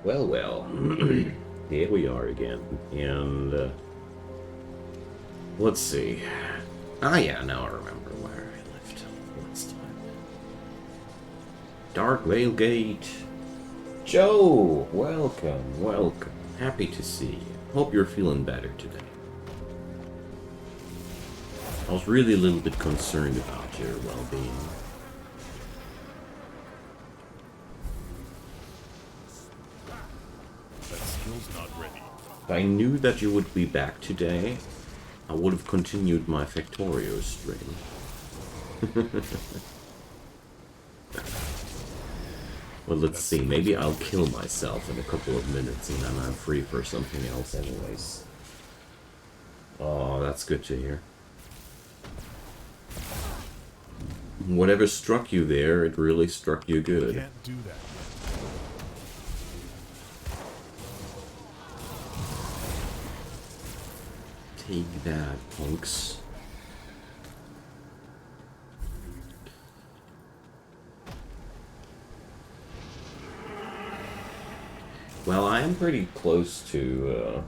Well, well. Here we are again. And, let's see. Ah, yeah, now I remember where I left last time. Dark Veil Gate. Joe! Welcome, welcome. Happy to see you. Hope you're feeling better today. I was really a little bit concerned about your well-being. That skill's not ready. If I knew that you would be back today, I would have continued my Factorio stream. Well, let's see. Maybe I'll kill myself in a couple of minutes and then I'm free for something else anyways. Oh, that's good to hear. Whatever struck you there, it really struck you good. Can't do that. Take that, punks. Well, I am pretty close to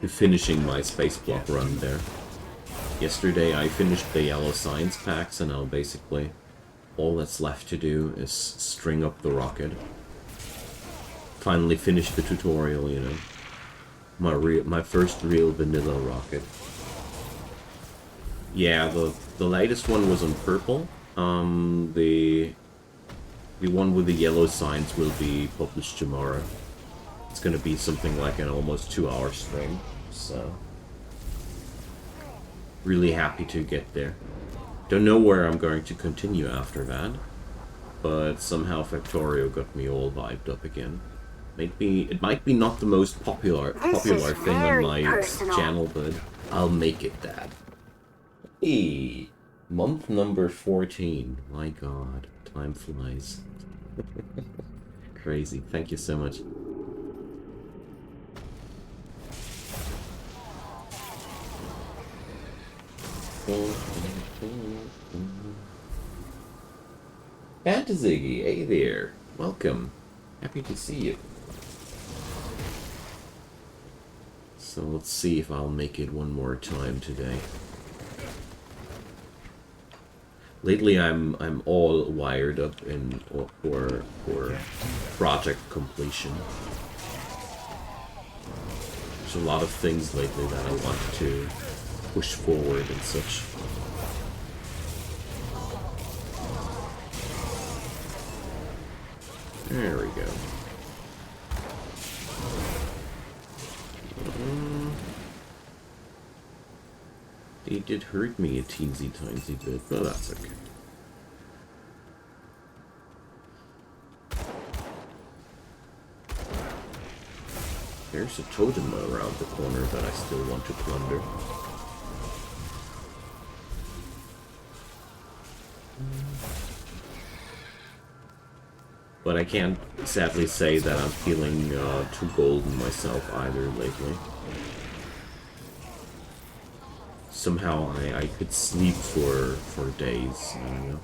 finishing my space block run there. Yesterday I finished the yellow science packs, and now basically all that's left to do is string up the rocket. Finally finish the tutorial, you know. My first real vanilla rocket. Yeah, the latest one was on purple. The one with the yellow signs will be published tomorrow. It's gonna be something like an almost 2-hour stream, so really happy to get there. Don't know where I'm going to continue after that, but somehow Factorio got me all vibed up again. It might be not the most popular thing on my channel, but I'll make it that. Hey, month number 14. My god, time flies. Crazy. Thank you so much. Fantasy, hey there. Welcome. Happy to see you. So let's see if I'll make it one more time today. Lately I'm all wired up in for project completion. There's a lot of things lately that I want to push forward and such. There we go. It did hurt me a teensy-tiny bit, but that's okay. There's a totem around the corner that I still want to plunder. But I can't sadly say that I'm feeling too golden myself either lately. Somehow I could sleep for days, I don't know.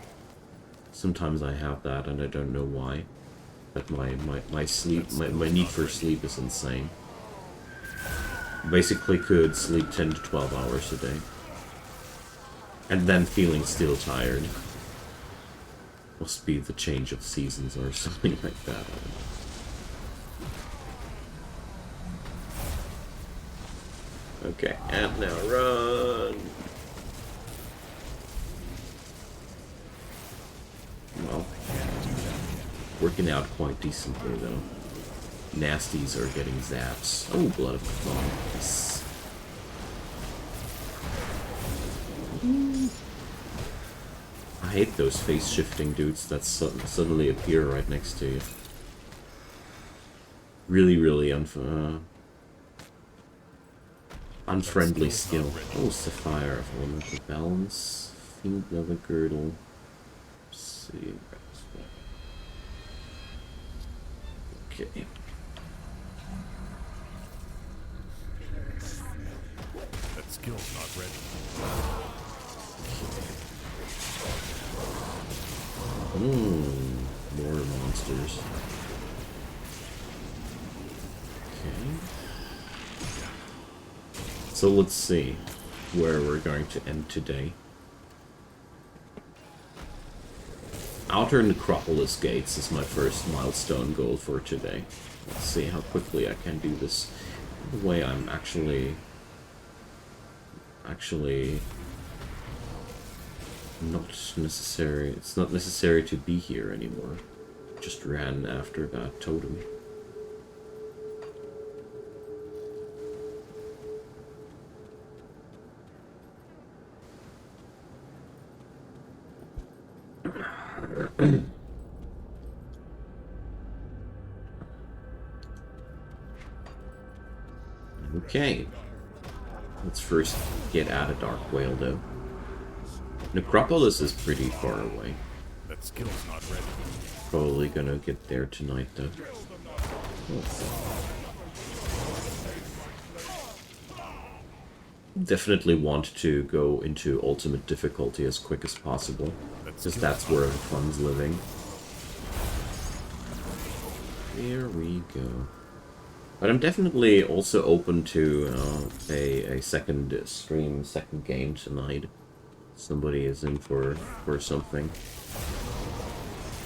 Sometimes I have that and I don't know why. But my sleep, my need for sleep is insane. Basically could sleep 10 to 12 hours a day. And then feeling still tired. Must be the change of seasons or something like that. I don't know. Okay, and now run! Well, working out quite decently though. Nasties are getting zaps. Oh, Blood of Cthulhu. Yes. I hate those face-shifting dudes that suddenly appear right next to you. Really, really unfriendly skill. Oh, Sapphire of Elemental Balance. Fiend Leather Girdle. Let's see. Okay. That skill's not ready. More monsters. So let's see where we're going to end today. Outer Necropolis Gates is my first milestone goal for today. Let's see how quickly I can do this. By the way, I'm actually not necessary. It's not necessary to be here anymore. Just ran after that totem. Okay. Let's first get out of Dark Whale, though. Necropolis is pretty far away. That skill's not ready. Probably gonna get there tonight, though. Definitely want to go into ultimate difficulty as quick as possible, because that's where the fun's living. There we go. But I'm definitely also open to a second stream, second game tonight. Somebody is in for something.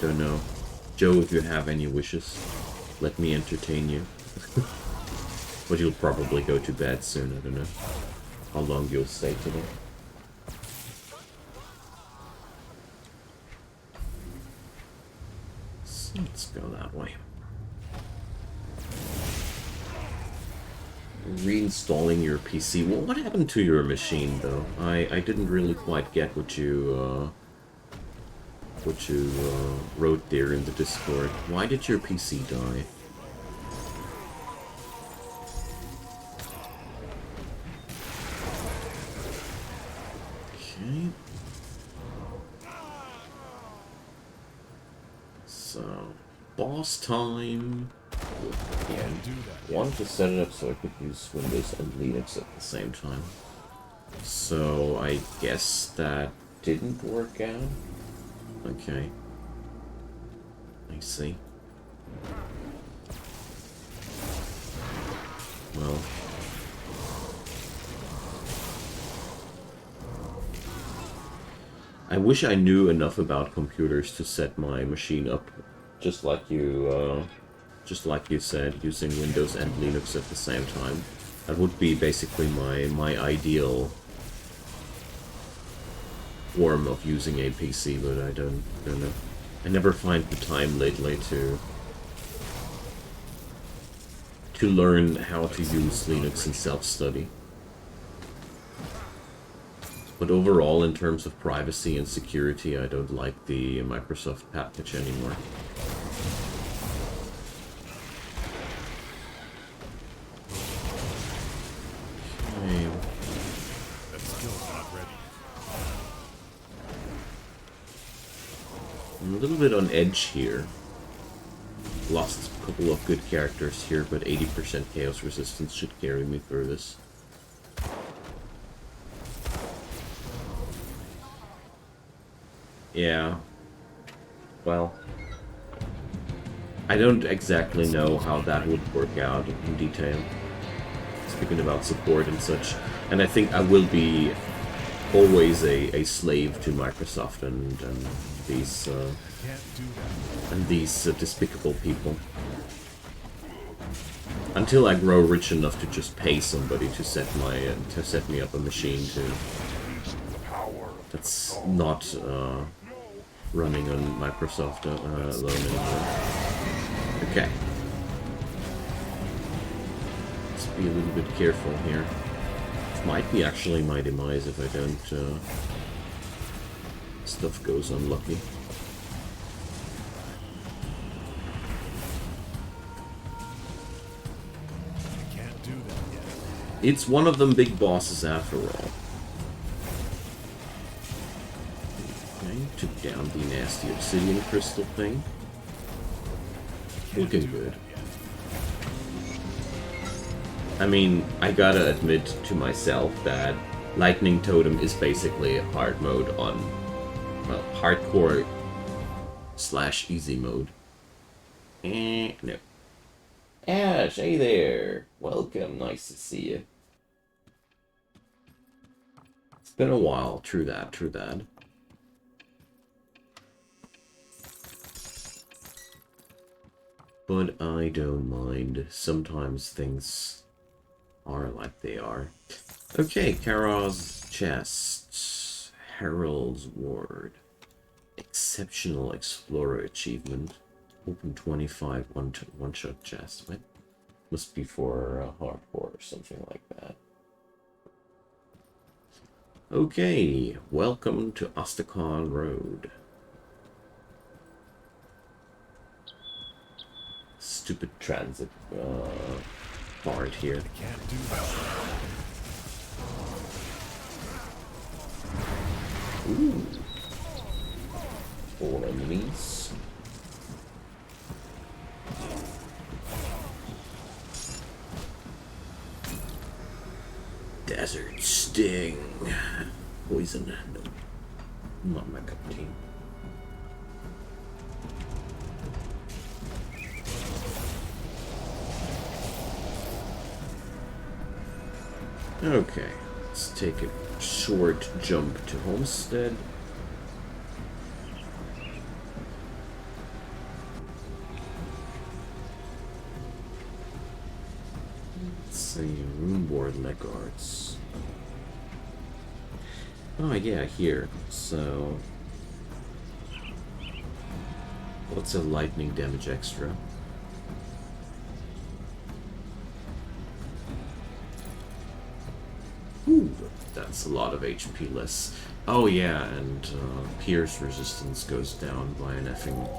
Don't know. Joe, if you have any wishes, let me entertain you. But you'll probably go to bed soon, I don't know how long you'll stay today. So let's go that way. Reinstalling your PC. Well, what happened to your machine, though? I didn't really quite get what you wrote there in the Discord. Why did your PC die? Okay. So, boss time. Yeah, want to set it up so I could use Windows and Linux at the same time. So I guess that didn't work out. Okay. I see. Well. I wish I knew enough about computers to set my machine up just like you said, using Windows and Linux at the same time. That would be basically my ideal form of using a PC, but I don't know. I never find the time lately to learn how to use Linux in self-study. But overall, in terms of privacy and security, I don't like the Microsoft package anymore. That skill's not ready. I'm a little bit on edge here. Lost a couple of good characters here, but 80% chaos resistance should carry me through this. Yeah. Well, I don't exactly know how that would work out in detail. Speaking about support and such. And I think I will be always a slave to Microsoft and these despicable people. Until I grow rich enough to just pay somebody to set me up a machine that's not running on Microsoft alone anymore. Okay. Let's be a little bit careful here. This might be actually my demise if I don't stuff goes unlucky. Can't do that yet. It's one of them big bosses after all. Okay, took down the nasty obsidian crystal thing. Looking good. I mean, I gotta admit to myself that Lightning Totem is basically a hard mode on, well, hardcore / easy mode. No. Ash, hey there! Welcome, nice to see you. Been a while, true that, true that. But I don't mind. Sometimes things are like they are. Okay, Kara's chest. Herald's Ward. Exceptional Explorer achievement. Open 25 one-shot chest. What? Must be for hardcore or something like that. Okay, welcome to Astrakhan Road. Stupid transit part here. I can't do that. Ooh. 4 enemies. Desert Sting. Poison. No. Not my cup of tea. Okay, let's take a short jump to Homestead. Let's see, Roomboard leg guards. Oh yeah, here. So, what's a lightning damage extra? Ooh, that's a lot of HP less. Oh yeah, and Pierce resistance goes down by an effing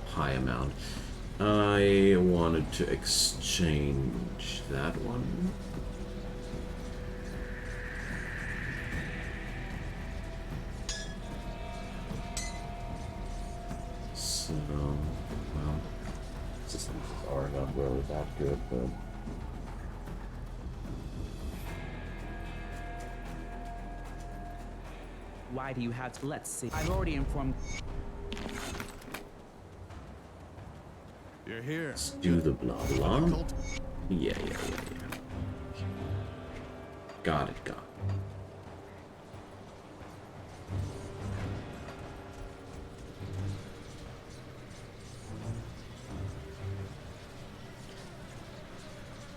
high amount. I wanted to exchange that one. So, well, systems are not really that good, but... Why do you have to? Let's see. I've already informed. You're here. Let's do the blah blah. Yeah. Got it.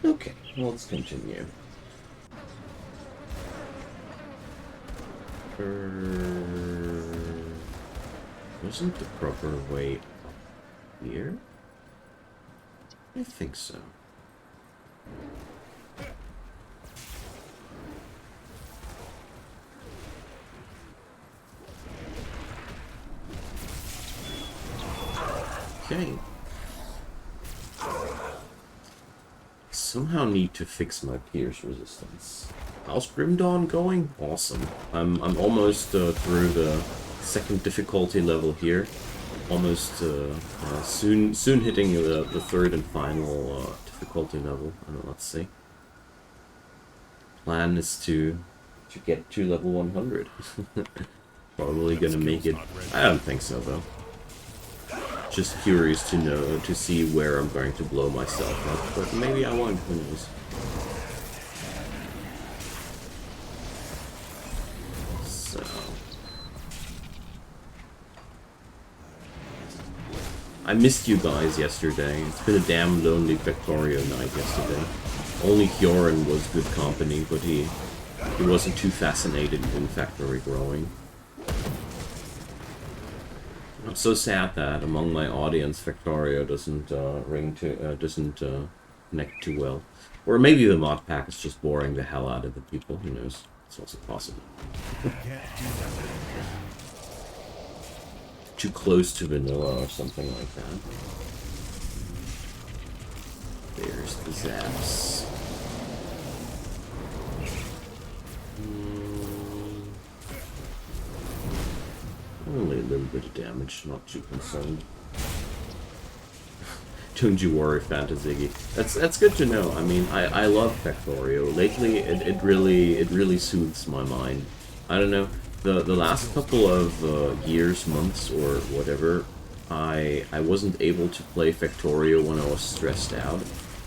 Okay, well, let's continue. Wasn't the proper way here? I think so. Okay. Somehow need to fix my Pierce resistance. How's Grim Dawn going? Awesome. I'm almost through the second difficulty level here. Almost soon hitting the third and final difficulty level. Let's see. Plan is to get to level 100. Probably gonna make it. I don't think so though. Just curious to see where I'm going to blow myself up, but maybe I won't. Who knows? So. I missed you guys yesterday. It's been a damn lonely Factorio night yesterday. Only Hyorin was good company, but he wasn't too fascinated in factory growing. I'm so sad that among my audience, Factorio doesn't connect too well. Or maybe the mod pack is just boring the hell out of the people. Who knows? It's also possible. Too close to vanilla or something like that. There's the zaps. Only a little bit of damage, not too concerned. Don't you worry, Fantasy. That's good to know. I mean, I love Factorio. Lately, it really soothes my mind. I don't know. The last couple of years, months, or whatever, I wasn't able to play Factorio when I was stressed out.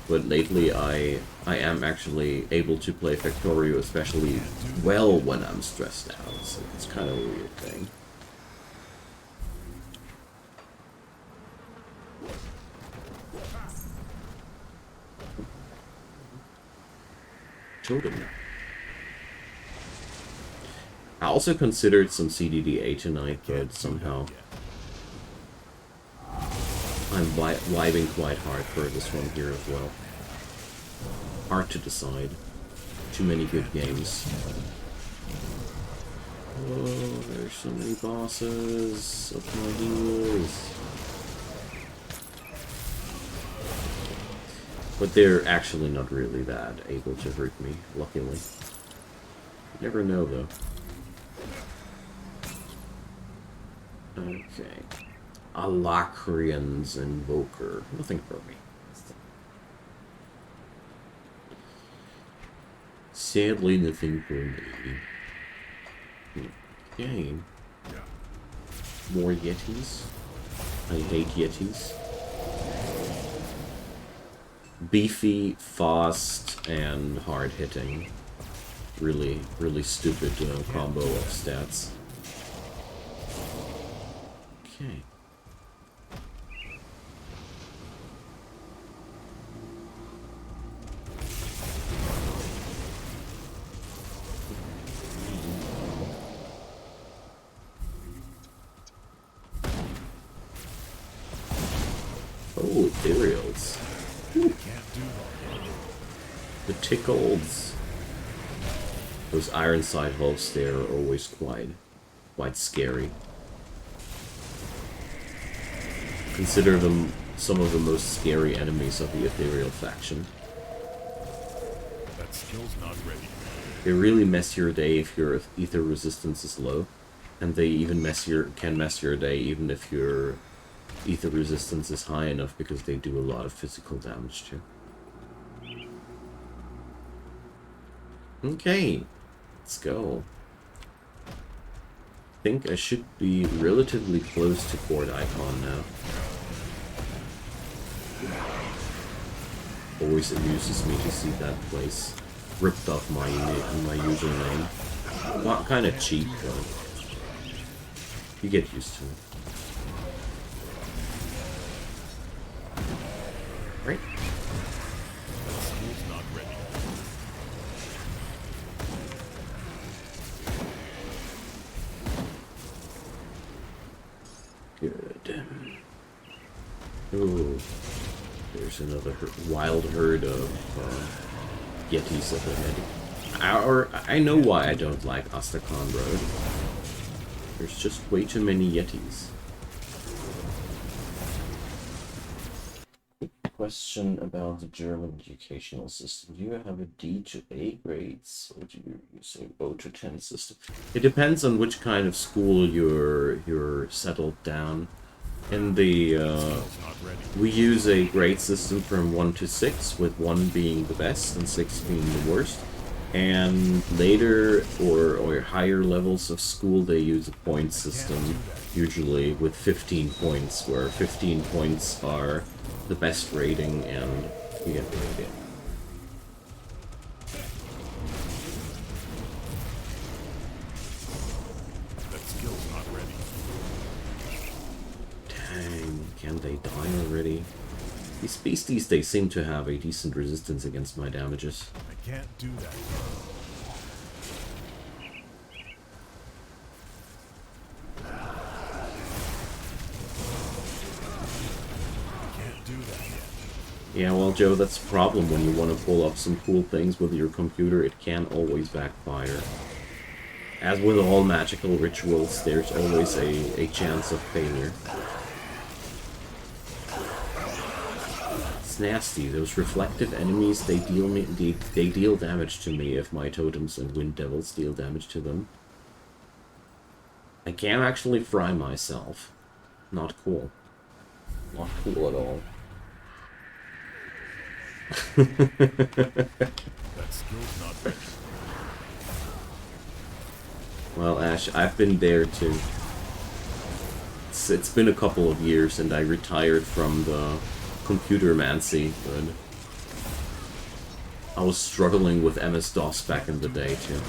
But lately, I I am actually able to play Factorio especially well when I'm stressed out, so it's kind of a weird thing. Totem. I also considered some CDDA tonight, but somehow I'm vibing quite hard for this one here as well. Hard to decide. Too many good games. Oh, there's so many bosses up my heels. But they're actually not really that able to hurt me, luckily. You never know, though. Okay. Alacrian's Invoker. Nothing for me. Sadly, nothing for me. Okay. More Yetis. I hate Yetis. Beefy, fast, and hard-hitting. Really, really stupid combo of stats. Okay. Oh, ethereals. The tickles. Those Ironside hulks there are always quite scary. Consider them some of the most scary enemies of the ethereal faction. That skill's not ready. They really mess your day if your ether resistance is low, and they even can mess your day even if your ether resistance is high enough, because they do a lot of physical damage too. Okay, let's go. I think I should be relatively close to Court Icon now. Always amuses me to see that place ripped off my username. Not kind of cheap, though. You get used to it. Right? That skill's not ready. Good. Ooh. There's another wild herd of Yetis up ahead. I know why I don't like Astrakhan Road. There's just way too many Yetis. Question about the German educational system. Do you have a D to A grades, or do you use a O to 10 system? It depends on which kind of school you're settled down. In the we use a grade system from 1 to 6, with 1 being the best and 6 being the worst. And later or higher levels of school, they use a point system, usually with 15 points, where 15 points are the best rating and you get the idea. That skill's not ready. Dang, can they die already? These beasties, they seem to have a decent resistance against my damages. I can't do that. Yeah, well, Joe, that's a problem when you want to pull up some cool things with your computer. It can always backfire. As with all magical rituals, there's always a chance of failure. It's nasty. Those reflective enemies, they deal damage to me if my totems and wind devils deal damage to them. I can actually fry myself. Not cool. Not cool at all. That skill's not ready. Well, Ash, I've been there too. It's been a couple of years, and I retired from the computer mancy, but I was struggling with MS-DOS back in the day too.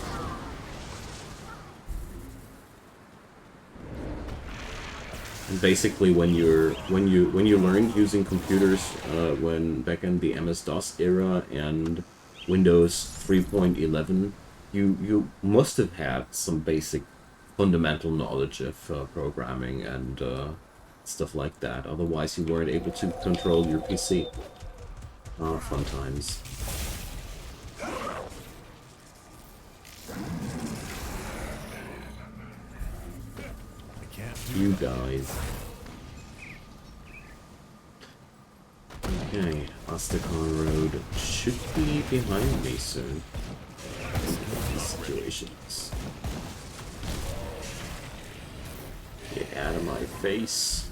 And basically, when you learned using computers, when back in the MS-DOS era and Windows 3.11, you must have had some basic fundamental knowledge of programming and stuff like that. Otherwise, you weren't able to control your PC. Ah, fun times. You guys. Okay, Astrakhan Road should be behind me soon. In these situations. Get out of my face.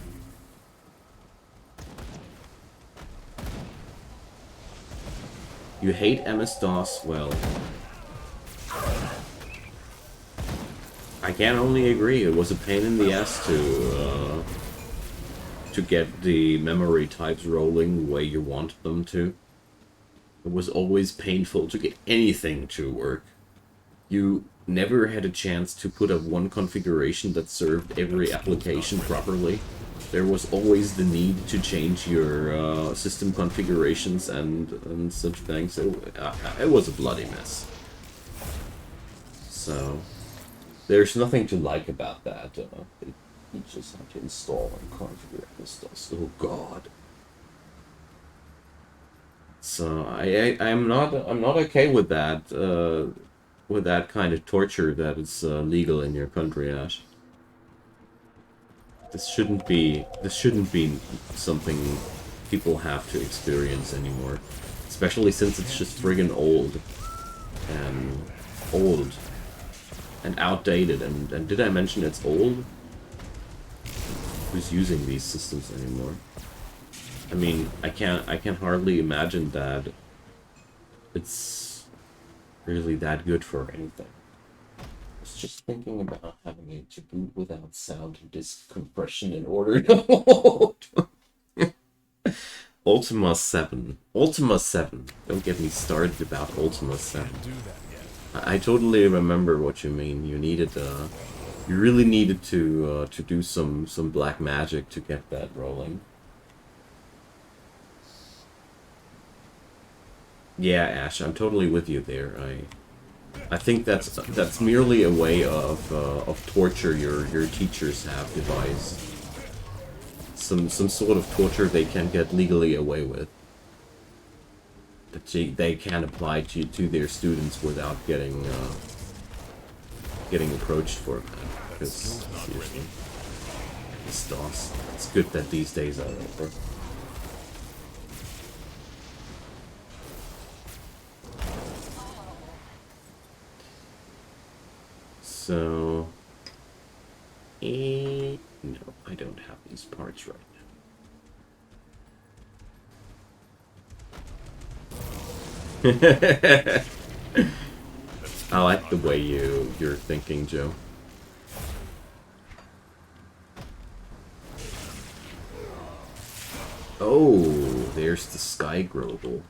You hate MS-DOS? Well, I can only agree. It was a pain in the ass to get the memory types rolling the way you want them to. It was always painful to get anything to work. You never had a chance to put up one configuration that served every application properly. There was always the need to change your system configurations and such things. It was a bloody mess. So there's nothing to like about that. You just have to install and configure this stuff. Oh god. So I'm not okay with that kind of torture that is legal in your country, Ash. This shouldn't be something people have to experience anymore. Especially since it's just friggin' old and outdated. And did I mention it's old? Who's using these systems anymore? I mean, I can hardly imagine that it's really that good for anything. I was just thinking about having it to boot without sound and disk compression in order to hold. Ultima 7. Ultima 7. Don't get me started about Ultima 7. I totally remember what you mean. You needed, you really needed to do some black magic to get that rolling. Yeah, Ash, I'm totally with you there. I think that's merely a way of torture your teachers have devised. Some sort of torture they can get legally away with. That they can apply to their students without getting approached for that. Because seriously, it's DOS. It's good that these days are over. So, no, I don't have these parts right now. I like the way you're thinking, Joe. Oh, there's the Sky Grobel.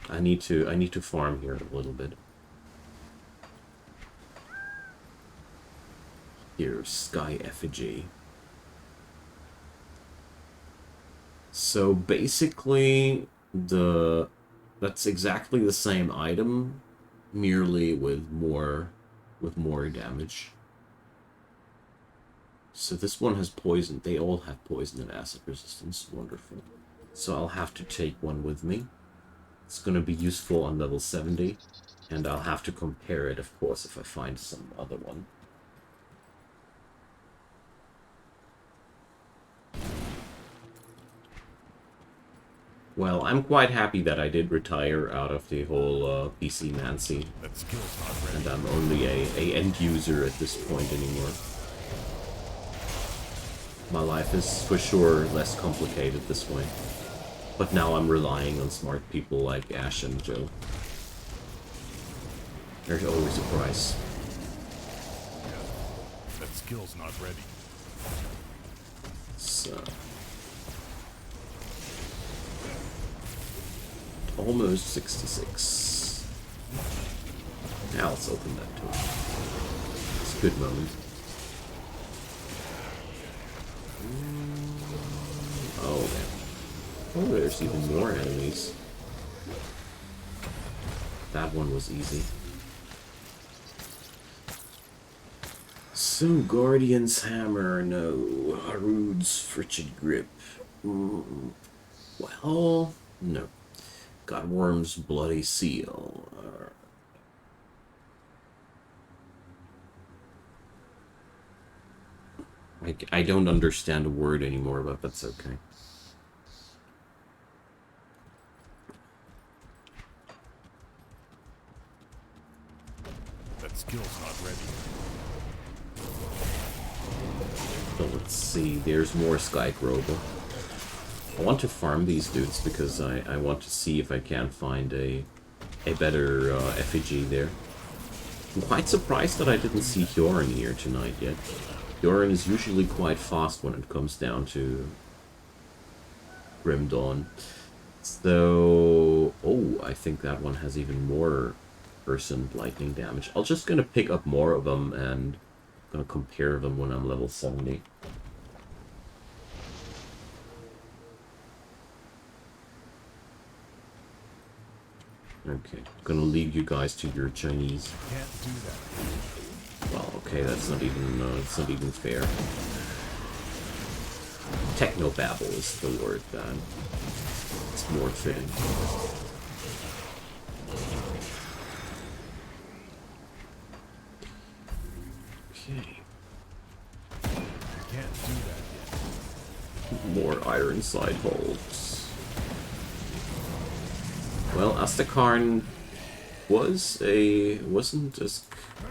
I need to farm here a little bit. Here's Sky Effigy. So basically, that's exactly the same item, merely with more damage. So this one has poison. They all have poison and acid resistance. Wonderful. So I'll have to take one with me. It's going to be useful on level 70, and I'll have to compare it, of course, if I find some other one. Well, I'm quite happy that I did retire out of the whole PC Nancy, and I'm only a end user at this point anymore. My life is for sure less complicated this way, but now I'm relying on smart people like Ash and Joe. There's always a price. That skill's not ready. So... almost 66. Now let's open that door. It's a good moment. Oh, yeah. Oh, there's even more enemies. That one was easy. So, Guardian's Hammer, no. Harud's Frigid Grip. Well, no. Godworm's Bloody Seal. I don't understand a word anymore, but that's okay. That skill's not ready. So let's see, there's more Sky Grover. I want to farm these dudes because I want to see if I can find a better effigy there. I'm quite surprised that I didn't see Hyorin here tonight yet. Hyorin is usually quite fast when it comes down to Grim Dawn. So, oh, I think that one has even more person lightning damage. I'm just gonna pick up more of them and gonna compare them when I'm level 70. Okay, gonna leave you guys to your Chinese. Can't do that. Well, okay, that's not even fair. Technobabble is the word, then. It's more fitting. Okay. Can't do that yet. More Ironside holds. Well, Astakarn wasn't as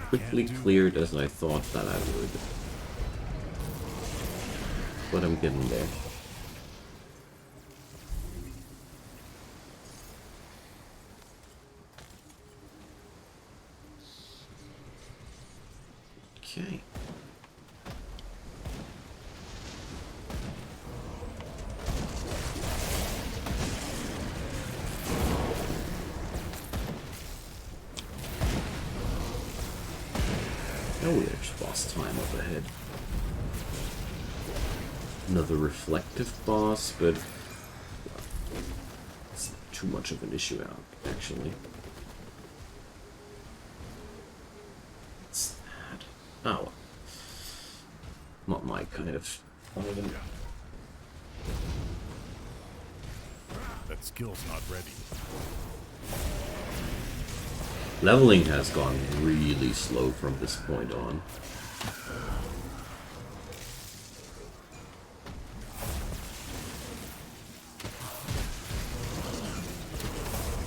quickly cleared as I thought that I would. But I'm getting there. Okay. Oh, there's boss time up ahead. Another reflective boss, but it's not too much of an issue out, actually. What's that? Oh. Not my kind of item. That skill's not ready. Leveling has gone really slow from this point on.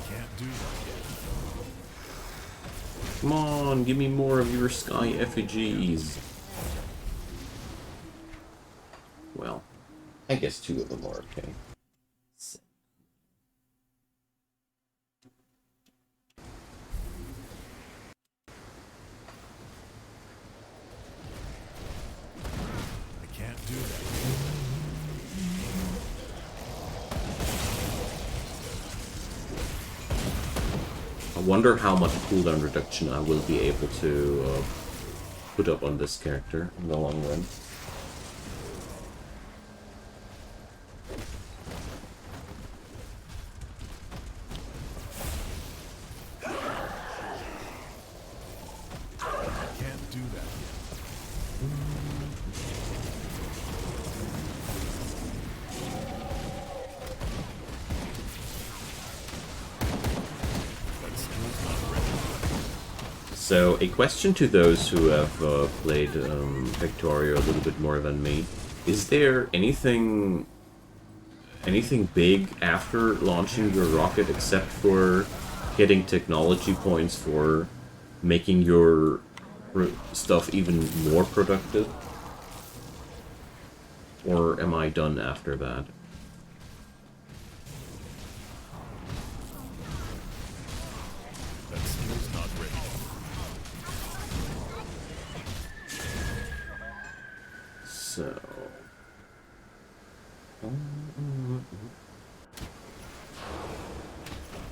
Can't do that yet. Come on, give me more of your sky effigies. Well, I guess two of them are okay. I can't do that. I wonder how much cooldown reduction I will be able to put up on this character in the long run. Can't do that yet. That skill's not ready. So, a question to those who have played Victoria a little bit more than me. Is there anything big after launching your rocket except for getting technology points for making your stuff even more productive? Or am I done after that? That skill's not ready. So...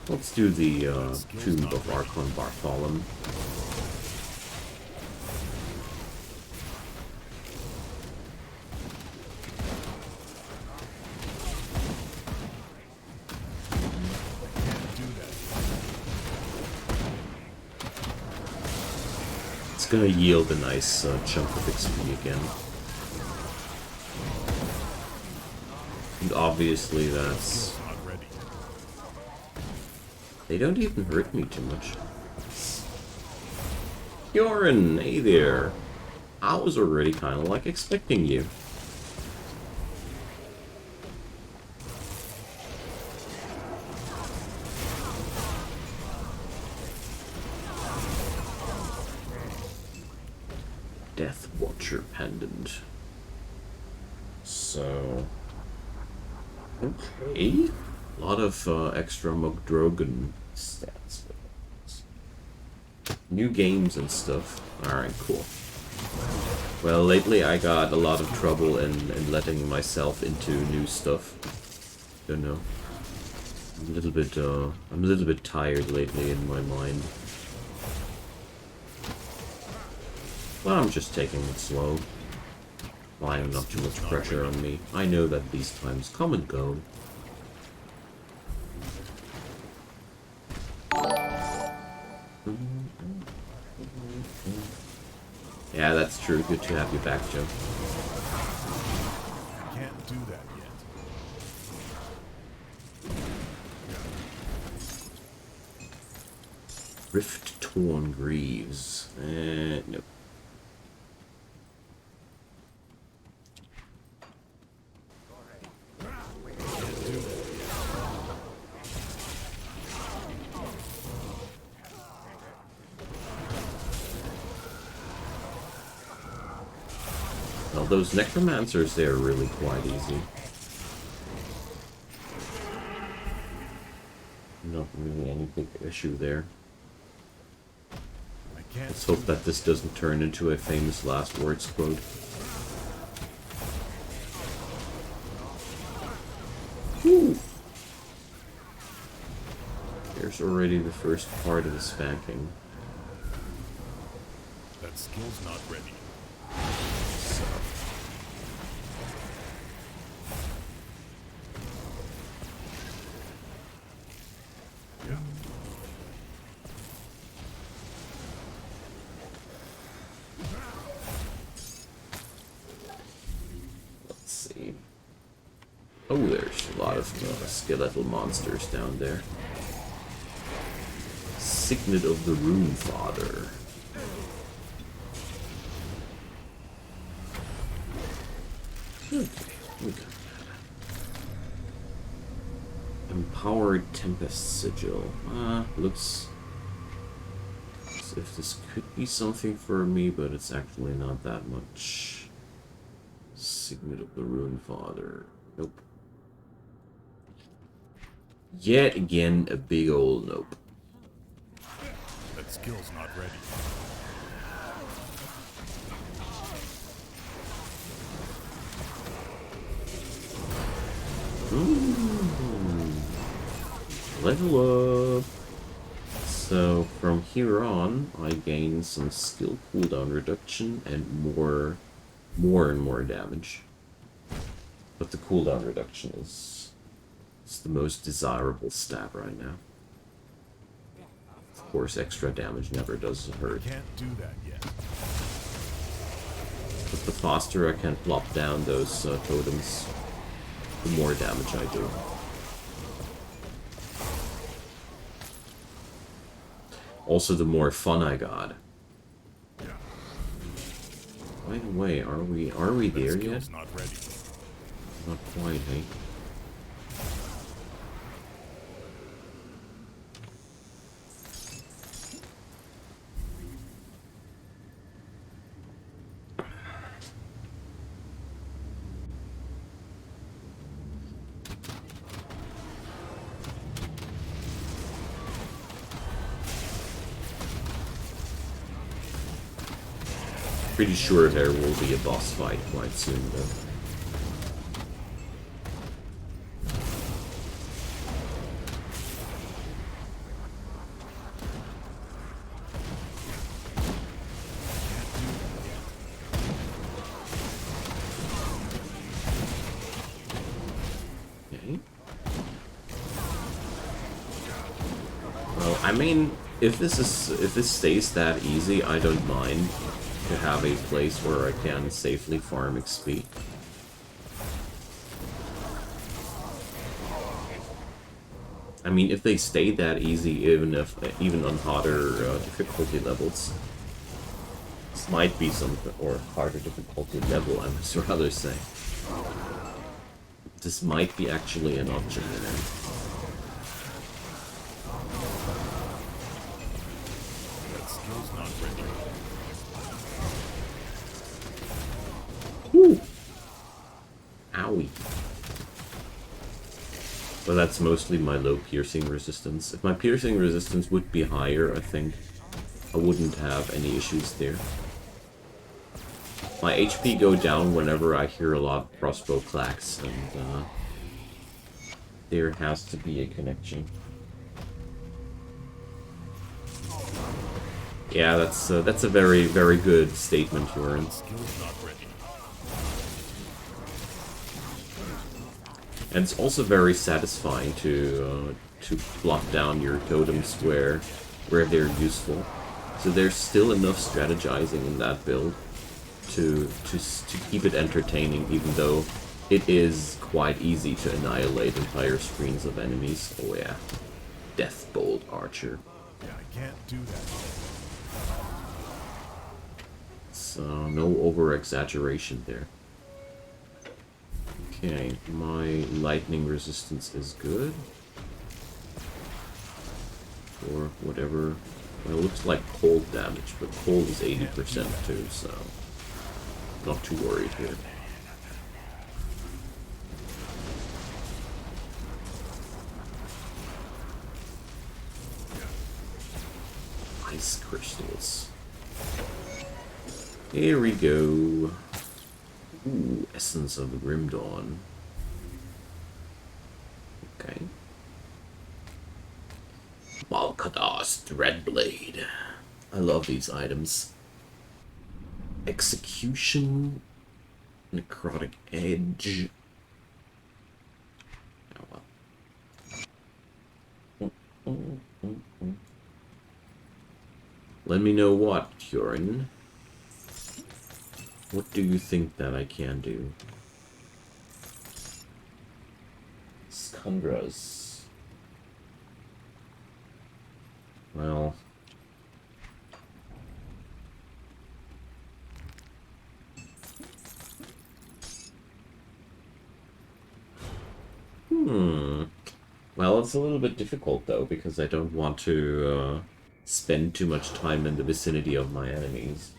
Let's do the Tomb of Archon Bartholom. It's gonna yield a nice chunk of XP again. And obviously that's... They don't even hurt me too much. Yorin, hey there. I was already kind of like expecting you. Death Watcher Pendant. So... Okay. A lot of extra Mugdrogan stats. New games and stuff. Alright, cool. Well, lately I got a lot of trouble in letting myself into new stuff. Don't know. I'm a little bit tired lately in my mind. Well, I'm just taking it slow. Applying not too much pressure on me. I know that these times come and go. Yeah, that's true. Good to have you back, Joe. I can't do that yet. Rift Torn Greaves. Nope. Well, those necromancers, they're really quite easy. Not really any big issue there. Let's hope that this doesn't turn into a famous last words quote. Whew. There's already the first part of the spanking. That skill's not ready. Oh, there's a lot of skeletal monsters down there. Signet of the Rune Father. Okay, we got that. Empowered Tempest Sigil. Looks as if this could be something for me, but it's actually not that much. Signet of the Rune Father. Nope. Yet again, a big old nope. That skill's not ready. Level up. So from here on, I gain some skill cooldown reduction and more and more damage. But the cooldown reduction is the most desirable stat right now. Of course, extra damage never does hurt. Can't do that yet. But the faster I can plop down those totems, the more damage I do. Also, the more fun I got. By the way, are we there yet? Not ready. Not quite, hey? Pretty sure there will be a boss fight quite soon, though. I mean, if this stays that easy, I don't mind to have a place where I can safely farm XP. I mean, if they stay that easy, even on harder difficulty levels, this might be something, or harder difficulty level, I must rather say. This might be actually an option, you know. That skill's not ready. Woo! Owie. But that's mostly my low piercing resistance. If my piercing resistance would be higher, I think I wouldn't have any issues there. My HP go down whenever I hear a lot of crossbow clacks, and there has to be a connection. Yeah, that's a very, very good statement, Joran. Skill's not ready. And it's also very satisfying to block down your totems where they're useful. So there's still enough strategizing in that build to keep it entertaining, even though it is quite easy to annihilate entire screens of enemies. Oh yeah, Death Bolt Archer. Yeah, I can't do that. So no over exaggeration there. Okay, my lightning resistance is good. Or whatever. Well, it looks like cold damage, but cold is 80% too, so not too worried here. Ice crystals. Here we go. Ooh, Essence of the Grim Dawn. Okay. Malkadar's Dreadblade. I love these items. Execution. Necrotic Edge. Oh well. Let me know what, Kieran. What do you think that I can do? Skundras. Well... Well, it's a little bit difficult, though, because I don't want to spend too much time in the vicinity of my enemies.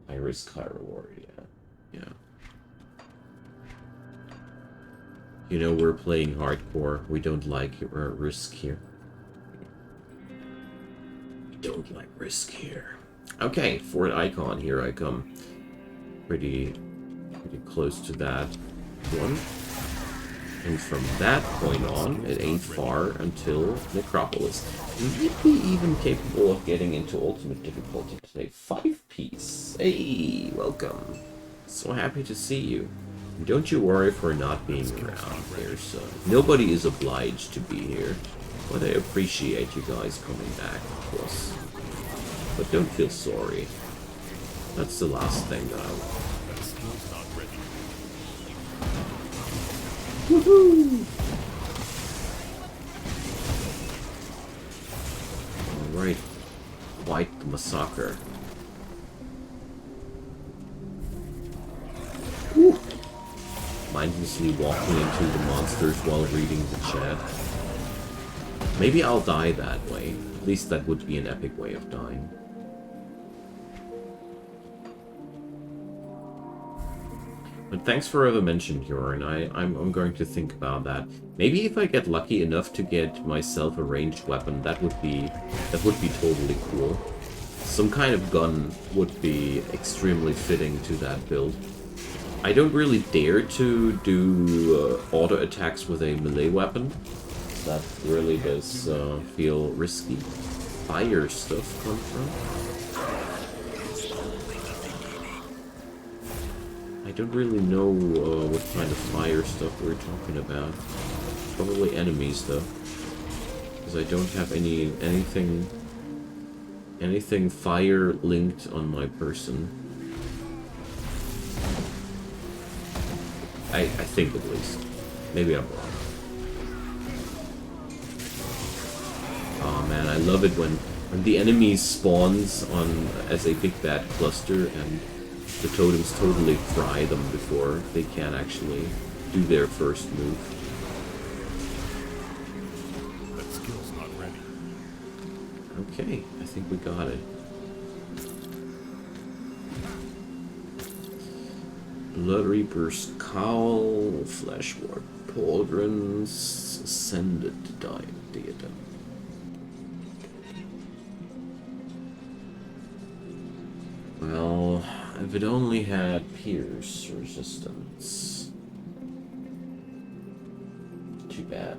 High risk, high reward, yeah. You know, we're playing hardcore. We don't like risk here. We don't like risk here. Okay, Fort Icon, here I come. Pretty close to that one. And from that point on, it ain't far until Necropolis. We might be even capable of getting into ultimate difficulty today. 5-piece. Hey, welcome. So happy to see you. And don't you worry for not being around. There's nobody is obliged to be here, but I appreciate you guys coming back, of course. But don't feel sorry. That's the last thing that I want. That skill's not ready. Woohoo! Alright. Quite the massacre. Woo. Mindlessly walking into the monsters while reading the chat. Maybe I'll die that way. At least that would be an epic way of dying. But thanks for the mention, Joran. I'm going to think about that. Maybe if I get lucky enough to get myself a ranged weapon, that would be totally cool. Some kind of gun would be extremely fitting to that build. I don't really dare to do auto attacks with a melee weapon. That really does feel risky. Fire stuff come from? I don't really know what kind of fire stuff we're talking about. Probably enemies, though. Because because I don't have anything fire linked on my person. I think at least. Maybe I'm wrong. Oh man, I love it when the enemy spawns on as a big bad cluster and the totems totally fry them before they can actually do their first move. That skill's not ready. Okay, I think we got it. Blood Reaper's Cowl, Fleshward Pauldrons, Ascended Diadem. Well, if it only had Pierce resistance. Too bad.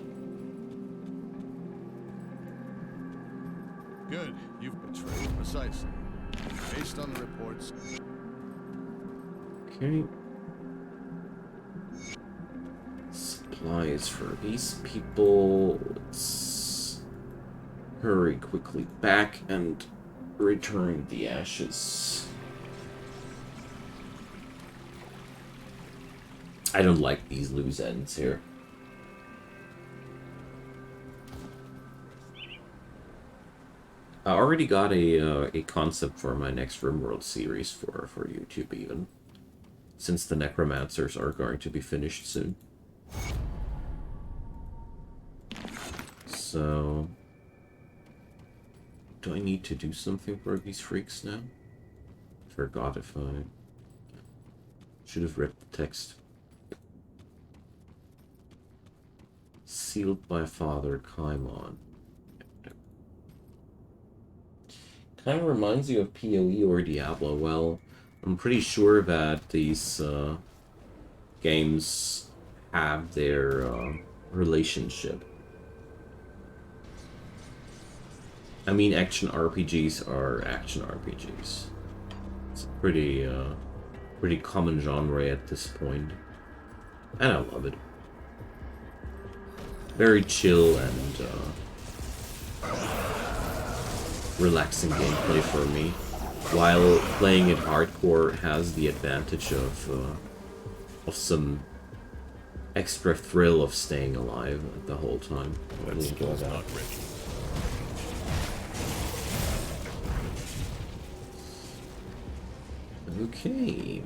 Good. You've betrayed precisely. Based on the reports. Okay. Supplies for these people. Let's hurry quickly back and return the ashes. I don't like these loose ends here. I already got a concept for my next RimWorld series for YouTube even. Since the Necromancers are going to be finished soon. So... do I need to do something for these freaks now? Forgot if I... should have read the text. Sealed by Father Kaimon. Kind of reminds you of PoE or Diablo. Well, I'm pretty sure that these games have their relationship. I mean, action RPGs are action RPGs. It's a pretty common genre at this point, and I love it. Very chill and relaxing gameplay for me, while playing it hardcore has the advantage of some extra thrill of staying alive the whole time. I really enjoy Skill's that. not ready. Okay.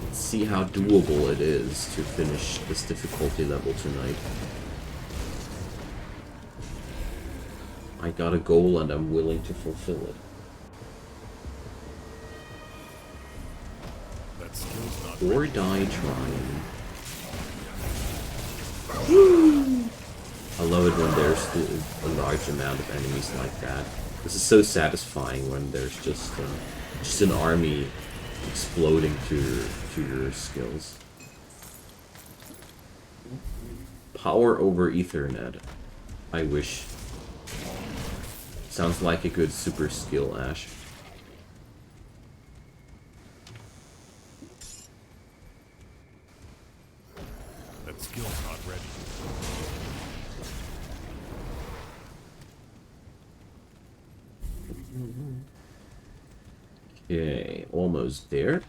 Let's see how doable it is to finish this difficulty level tonight. I got a goal and I'm willing to fulfill it. That skill's not Or ready. die trying. Woo! I love it when there's a large amount of enemies like that. This is so satisfying when there's just an army exploding to your skills. Power over Ethernet. I wish. Sounds like a good super skill, Ash. That skill's not ready. Okay, almost there.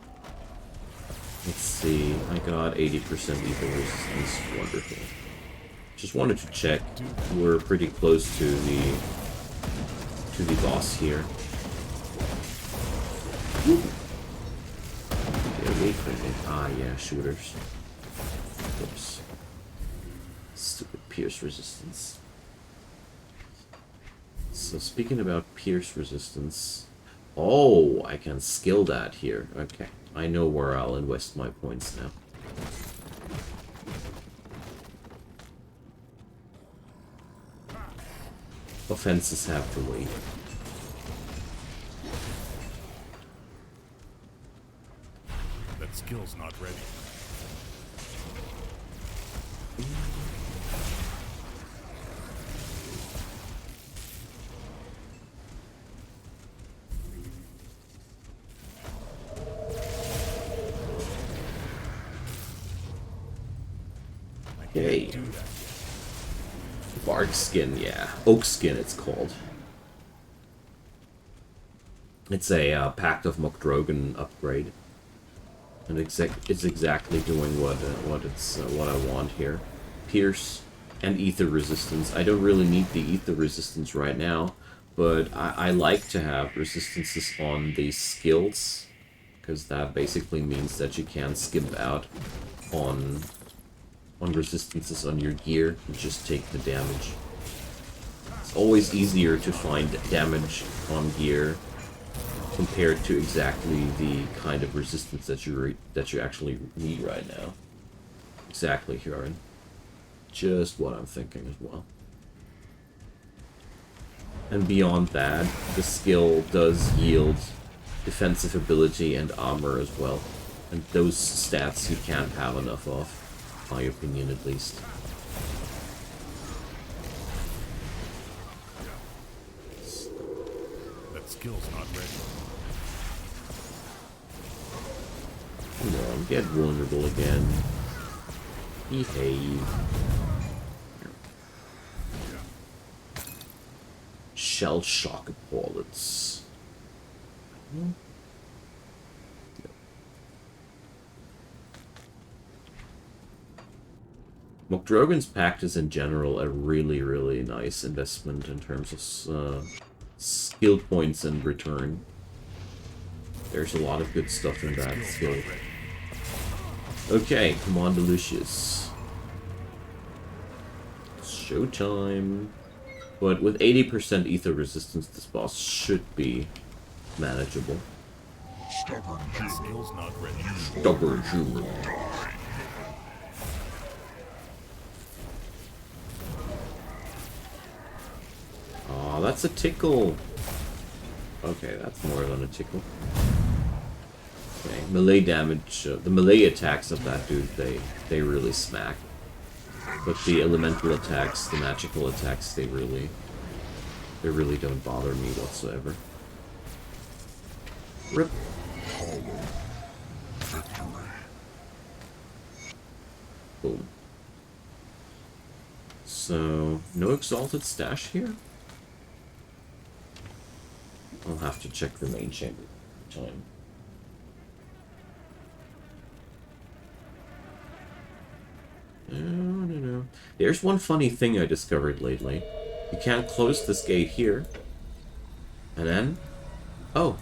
Let's see, I got 80% ether resistance, wonderful. Just wanted to check, we're pretty close to the boss here. Get away from me. Ah yeah, shooters. Oops. Stupid pierce resistance. So speaking about pierce resistance... Oh, I can skill that here. Okay, I know where I'll invest my points now. Offenses have to wait. That skill's not ready. Okay. Bark skin, yeah. Oak skin, it's called. It's a Pact of Mokdrogan upgrade. And it's exactly doing what I want here. Pierce and ether resistance. I don't really need the ether resistance right now, but I like to have resistances on these skills, because that basically means that you can skimp out on resistances on your gear and just take the damage. It's always easier to find damage on gear compared to exactly the kind of resistance that you actually need right now. Exactly, Huron. Just what I'm thinking as well. And beyond that, the skill does yield defensive ability and armor as well. And those stats you can't have enough of, in my opinion at least. That skill's not ready. Come on, get vulnerable again. Behave. Shell shock bullets. Mokdrogan's Pact is in general a really, really nice investment in terms of skill points and return. There's a lot of good stuff in that skill. Okay, come on, Delicious. Showtime. But with 80% ether resistance, this boss should be manageable. That skill's not ready. Stubborn human. Aw, that's a tickle. Okay, that's more than a tickle. Okay, melee damage. The melee attacks of that dude, they really smack. But the elemental attacks, the magical attacks, they really don't bother me whatsoever. Rip. Boom. So, no exalted stash here? I'll have to check the main chamber time. No. There's one funny thing I discovered lately. You can't close this gate here. And then... Oh.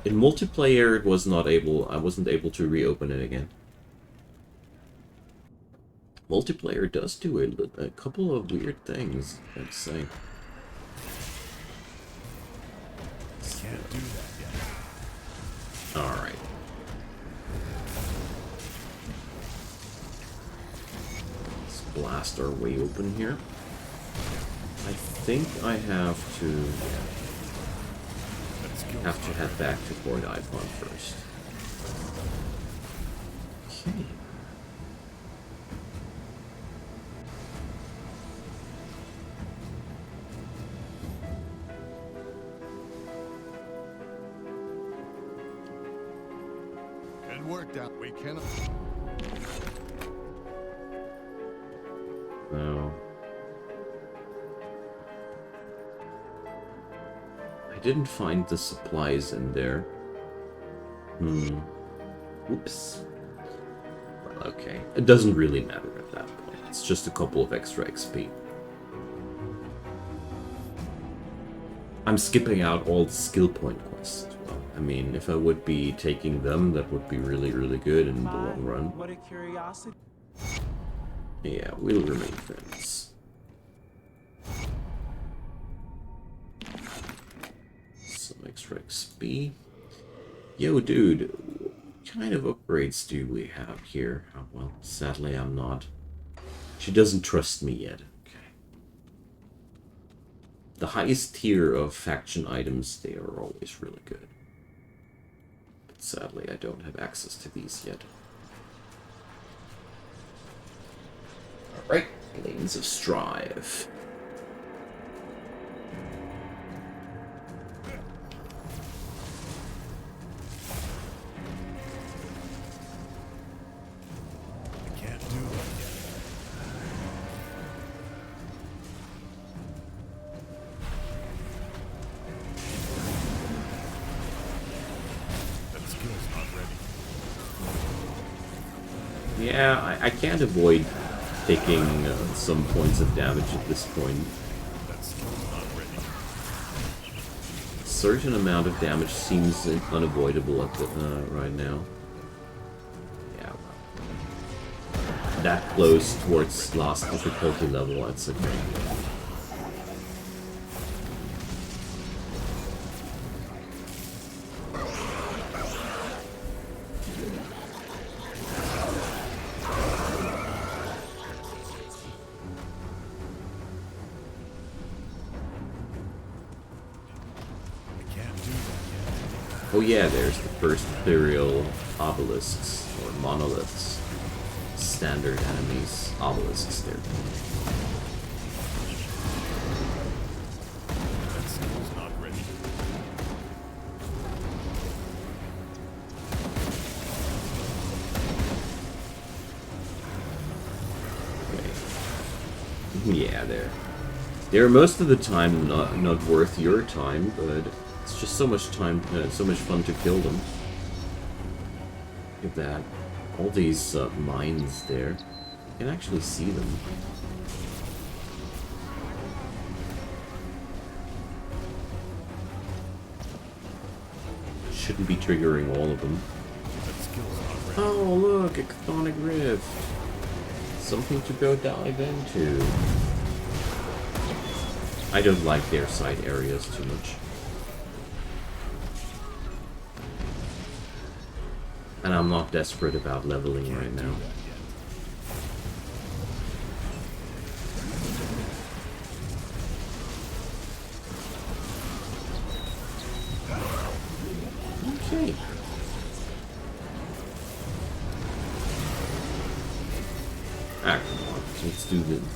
In multiplayer, I wasn't able to reopen it again. Multiplayer does do a couple of weird things, I'd say. Can't do that yet. Alright. Let's blast our way open here. I think I have to head back to Fort Icon first. Okay. It worked out. We cannot. No. I didn't find the supplies in there. Oops. Well, okay. It doesn't really matter at that point. It's just a couple of extra XP. I'm skipping out all the skill point quests as well. I mean, if I would be taking them, that would be really, really good in the long run. What a curiosity. Yeah, we'll remain friends. Some extra XP. Yo, dude, what kind of upgrades do we have here? Oh, well, sadly I'm not. She doesn't trust me yet. Okay. The highest tier of faction items, they are always really good. But sadly, I don't have access to these yet. Alright, Lanes of Strive. Can't do that yet. Yeah, I can't avoid taking some points of damage at this point. That skill's not ready. A certain amount of damage seems unavoidable at the, right now. Yeah, well. That close towards last difficulty level, that's okay. Oh yeah, there's the first ethereal obelisks, or monoliths. Standard enemies, obelisks there. That skill's not ready. Okay. Yeah, they're most of the time not worth your time, but it's just so much time, so much fun to kill them. Look at that. All these mines there. You can actually see them. Shouldn't be triggering all of them. That skill's not ready. Oh, look, a chthonic rift. Something to go dive into. I don't like their side areas too much. And I'm not desperate about leveling right now. Okay. Ah, come on.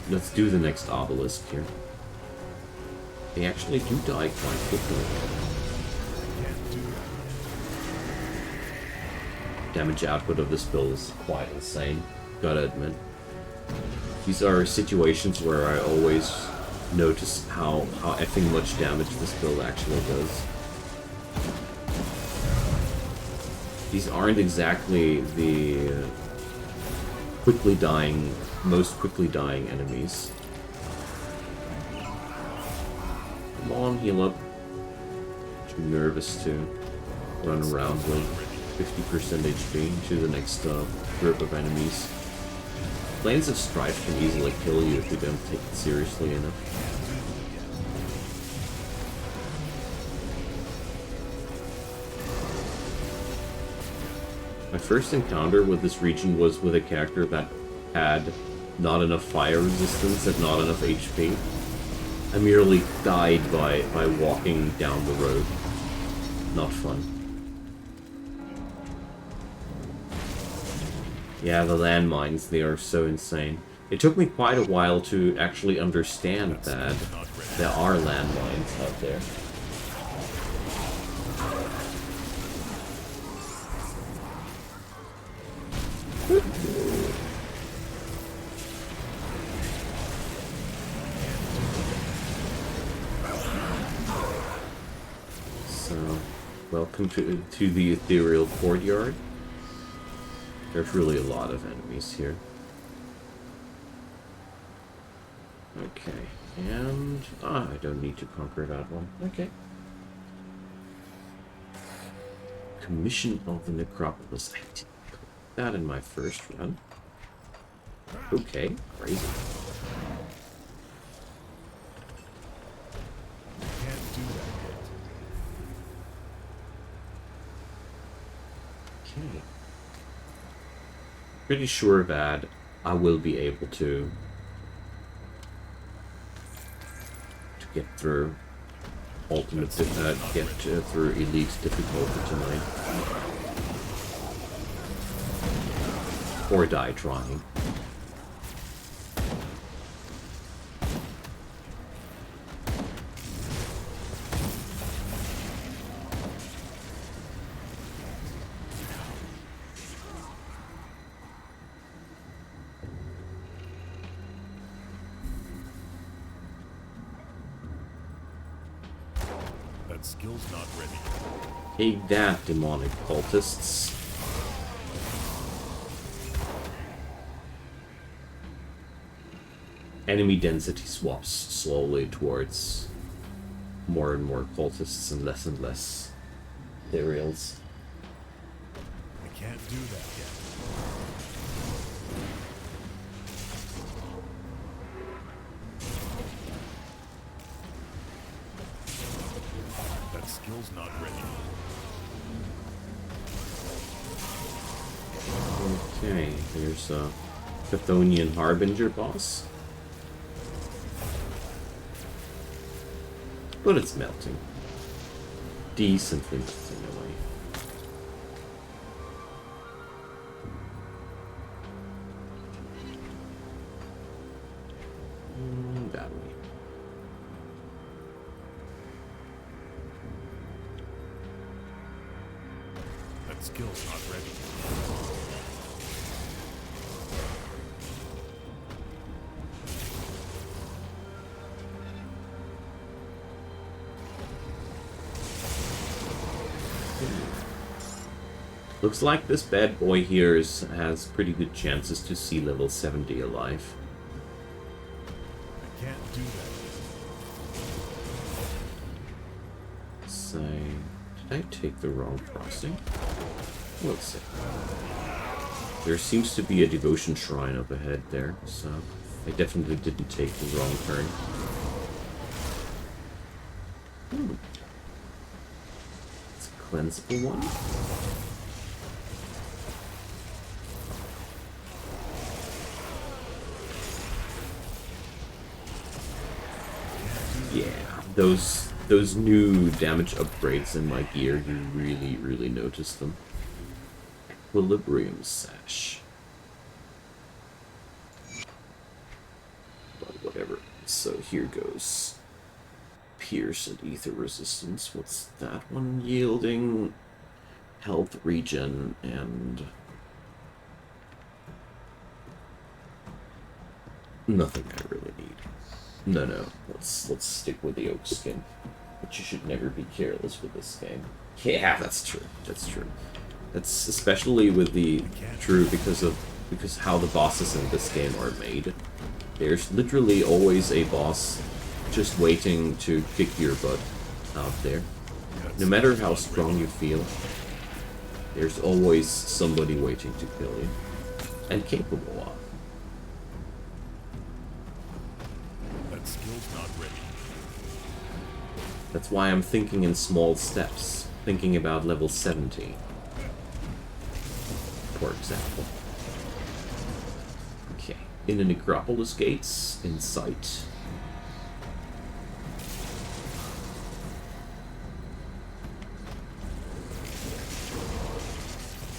Let's do the next obelisk here. They actually do die quite quickly. Damage output of this build is quite insane, gotta admit. These are situations where I always notice how effing much damage this build actually does. These aren't exactly the most quickly dying enemies. Come on, heal up. Too nervous to run around with 50% HP to the next group of enemies. Planes of Strife can easily kill you if you don't take it seriously enough. My first encounter with this region was with a character that had not enough fire resistance and not enough HP. I merely died by walking down the road. Not fun. Yeah, the landmines, they are so insane. It took me quite a while to actually understand that there are landmines out there. So, welcome to the ethereal courtyard. There's really a lot of enemies here. Okay, and... I don't need to conquer that one. Okay. Commission of the Necropolis. I didn't put that in my first run. Okay, crazy. Can't do that yet. Okay. Pretty sure that I will be able to get through ultimate, through elite difficulty tonight, or die trying. That skill's not ready. Take that, demonic cultists. enemy density swaps slowly towards more and more cultists and less ethereals. I can't do that yet. That skill's not ready. Okay, there's a Chthonian Harbinger boss. But it's melting. Decently melting away. That way. That skill's not ready. Looks like this bad boy here has pretty good chances to see level 70 alive. I can't do that yet. So, did I take the wrong crossing? We'll see. There seems to be a devotion shrine up ahead there, so I definitely didn't take the wrong turn. It's a cleansable one. Yeah, those new damage upgrades in my gear, you really notice them. Equilibrium Sash. But whatever. So here goes. Pierce and Ether Resistance. What's that one yielding? Health regen and... nothing I really need. No. Let's stick with the oak skin. But you should never be careless with this game. Yeah, that's true. That's true. That's especially with the true because how the bosses in this game are made. There's literally always a boss just waiting to kick your butt out there. No matter how strong you feel, there's always somebody waiting to kill you. And capable of. Skill's not ready. That's why I'm thinking in small steps. Thinking about level 70. For example. Okay. In the Necropolis gates, in sight.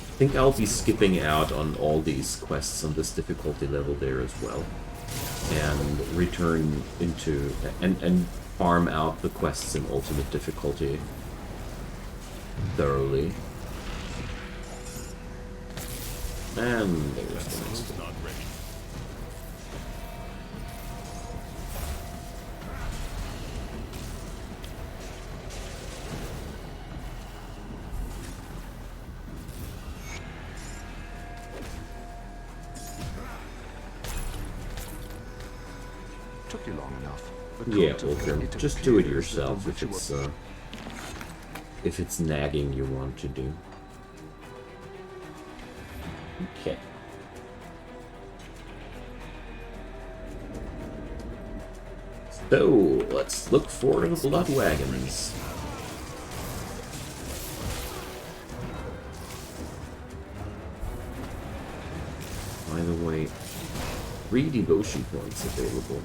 I think I'll be skipping out on all these quests on this difficulty level there as well. And return into and farm out the quests in ultimate difficulty thoroughly. And there's the next one. Not ready. Took you long enough. Yeah, well, just do it yourself if it's nagging you want to do. Okay. So, let's look for the blood wagons. By the way, 3 devotion points available.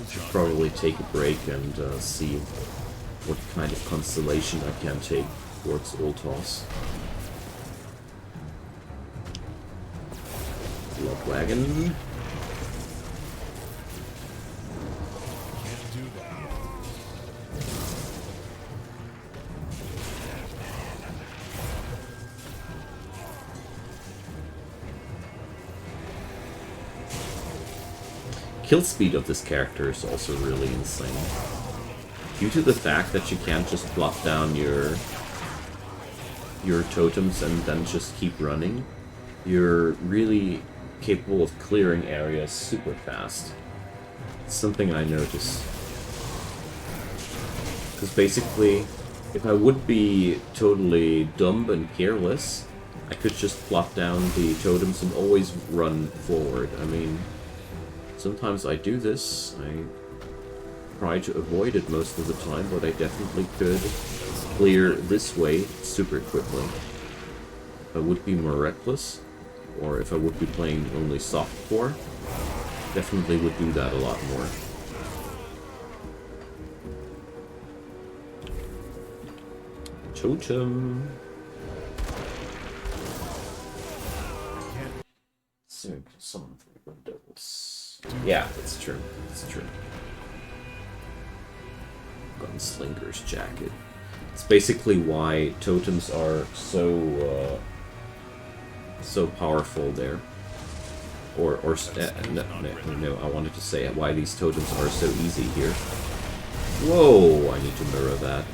Should probably take a break and see what kind of constellation I can take towards Ultos. Blood wagon. Can't do that yet. Kill speed of this character is also really insane. Due to the fact that you can't just plop down your totems and then just keep running, you're really capable of clearing areas super fast. It's something I notice. Because basically, if I would be totally dumb and careless, I could just plop down the totems and always run forward. I mean, sometimes I do this. I try to avoid it most of the time, but I definitely could clear this way super quickly. If I would be more reckless, or if I would be playing only soft core, definitely would do that a lot more. Totem. So, summon 3 windows. Yeah, that's true. That's true. Gunslinger's jacket. It's basically why totems are so powerful there. No, I wanted to say why these totems are so easy here. Whoa, I need to mirror that.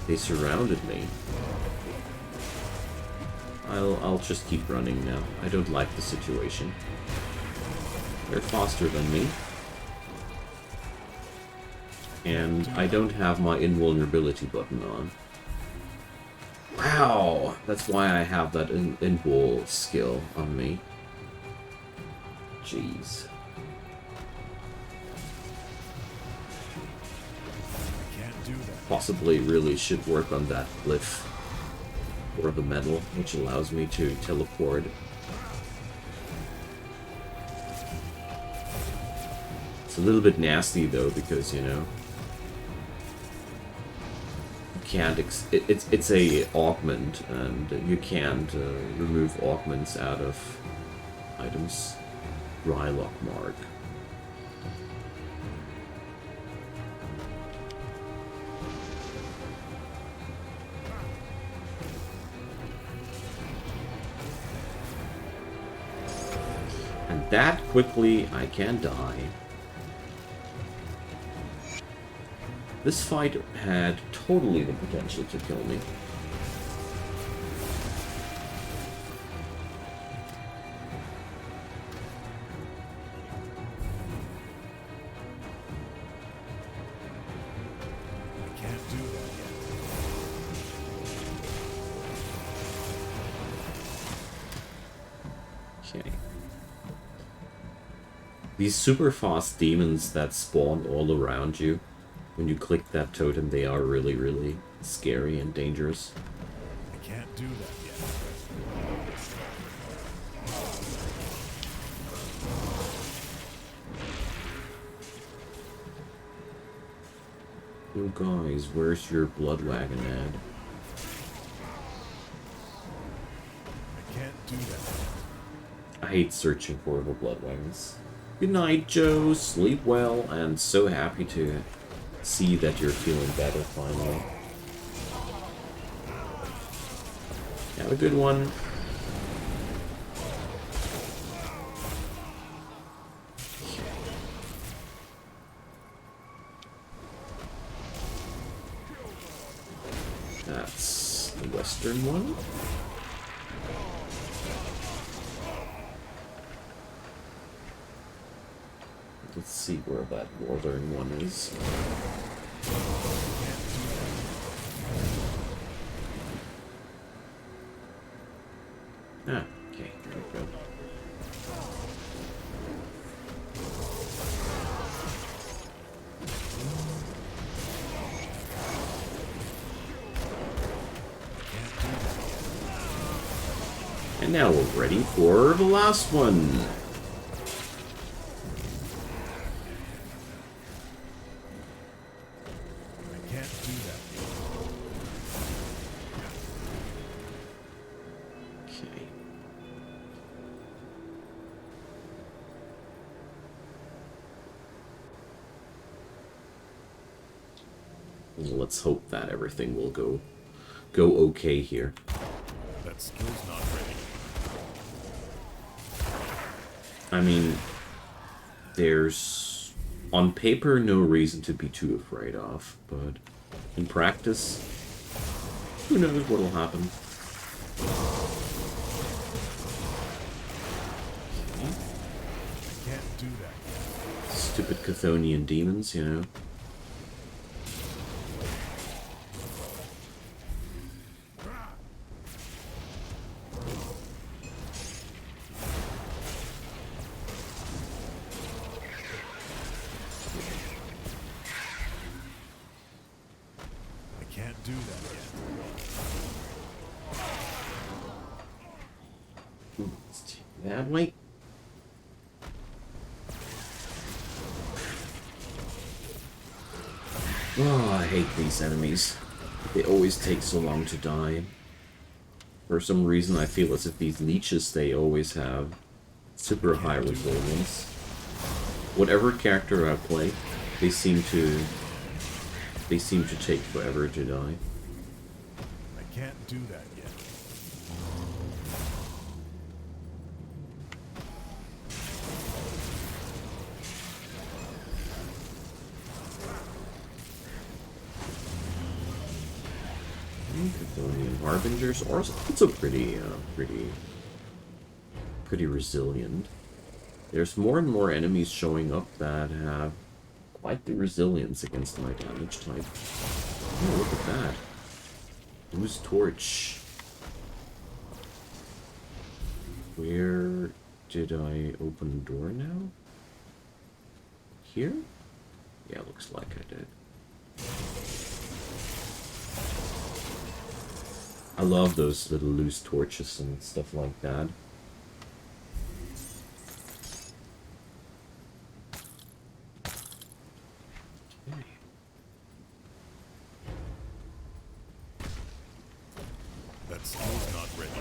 They surrounded me. I'll just keep running now. I don't like the situation. They're faster than me. And I don't have my invulnerability button on. Wow! That's why I have that invul skill on me. Jeez. Possibly really should work on that glyph. Or the metal, which allows me to teleport. It's a little bit nasty though, because, you know, you can't it's a augment, and you can't remove augments out of items. Rylock mark. And that quickly I can die. This fight had totally the potential to kill me. I can't do that yet. Okay. These super fast demons that spawn all around you, when you click that totem, they are really, really scary and dangerous. I can't do that yet. Oh guys, where's your blood wagon at? I can't do that. I hate searching for the blood wagons. Good night, Joe. Sleep well, and so happy to see that you're feeling better finally. Have a good one. That's the western one. Let's see where that northern one is. Ah, okay, there we go. And now we're ready for the last one. Let's hope that everything will go okay here. That skill's not ready. I mean, there's on paper no reason to be too afraid of, but in practice, who knows what'll happen. stupid Chthonian demons, you know. I can't do that yet. Let's take that way. Oh, I hate these enemies. They always take so long to die. For some reason, I feel as if these leeches, they always have super high resilience. Whatever character I play, they seem to take forever to die. I can't do that yet. Chthonian Harbingers are also pretty resilient. There's more and more enemies showing up that have quite the resilience against my damage type. Oh, look at that. Who's Torch? Where did I open the door now? Here? Yeah, looks like I did. I love those little loose torches and stuff like that. Okay. That skill's not ready.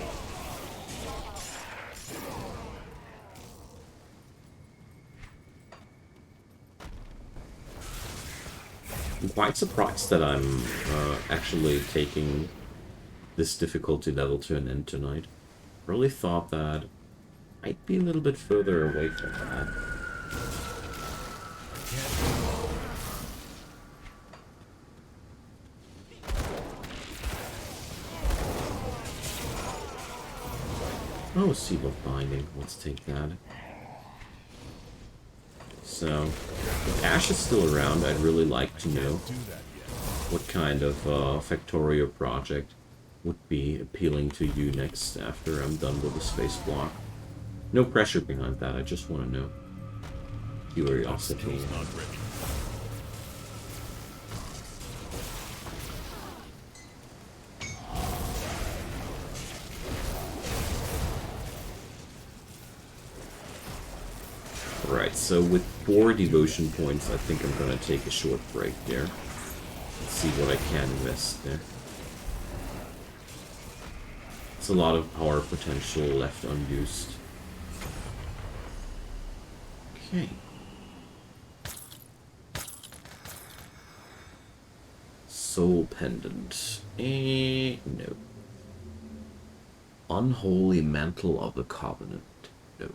I'm quite surprised that I'm actually taking this difficulty level to an end tonight. Really thought that I'd be a little bit further away from that. Oh, Seal of Binding. Let's take that. So, if Ash is still around, I'd really like to know what kind of Factorio project would be appealing to you next after I'm done with the space block. No pressure behind that, I just want to know. Curiosity. Right, so with 4 devotion points, I think I'm going to take a short break there. Let's see what I can invest there. It's a lot of power potential left unused. Okay. Soul Pendant. No. Unholy Mantle of the Covenant. No.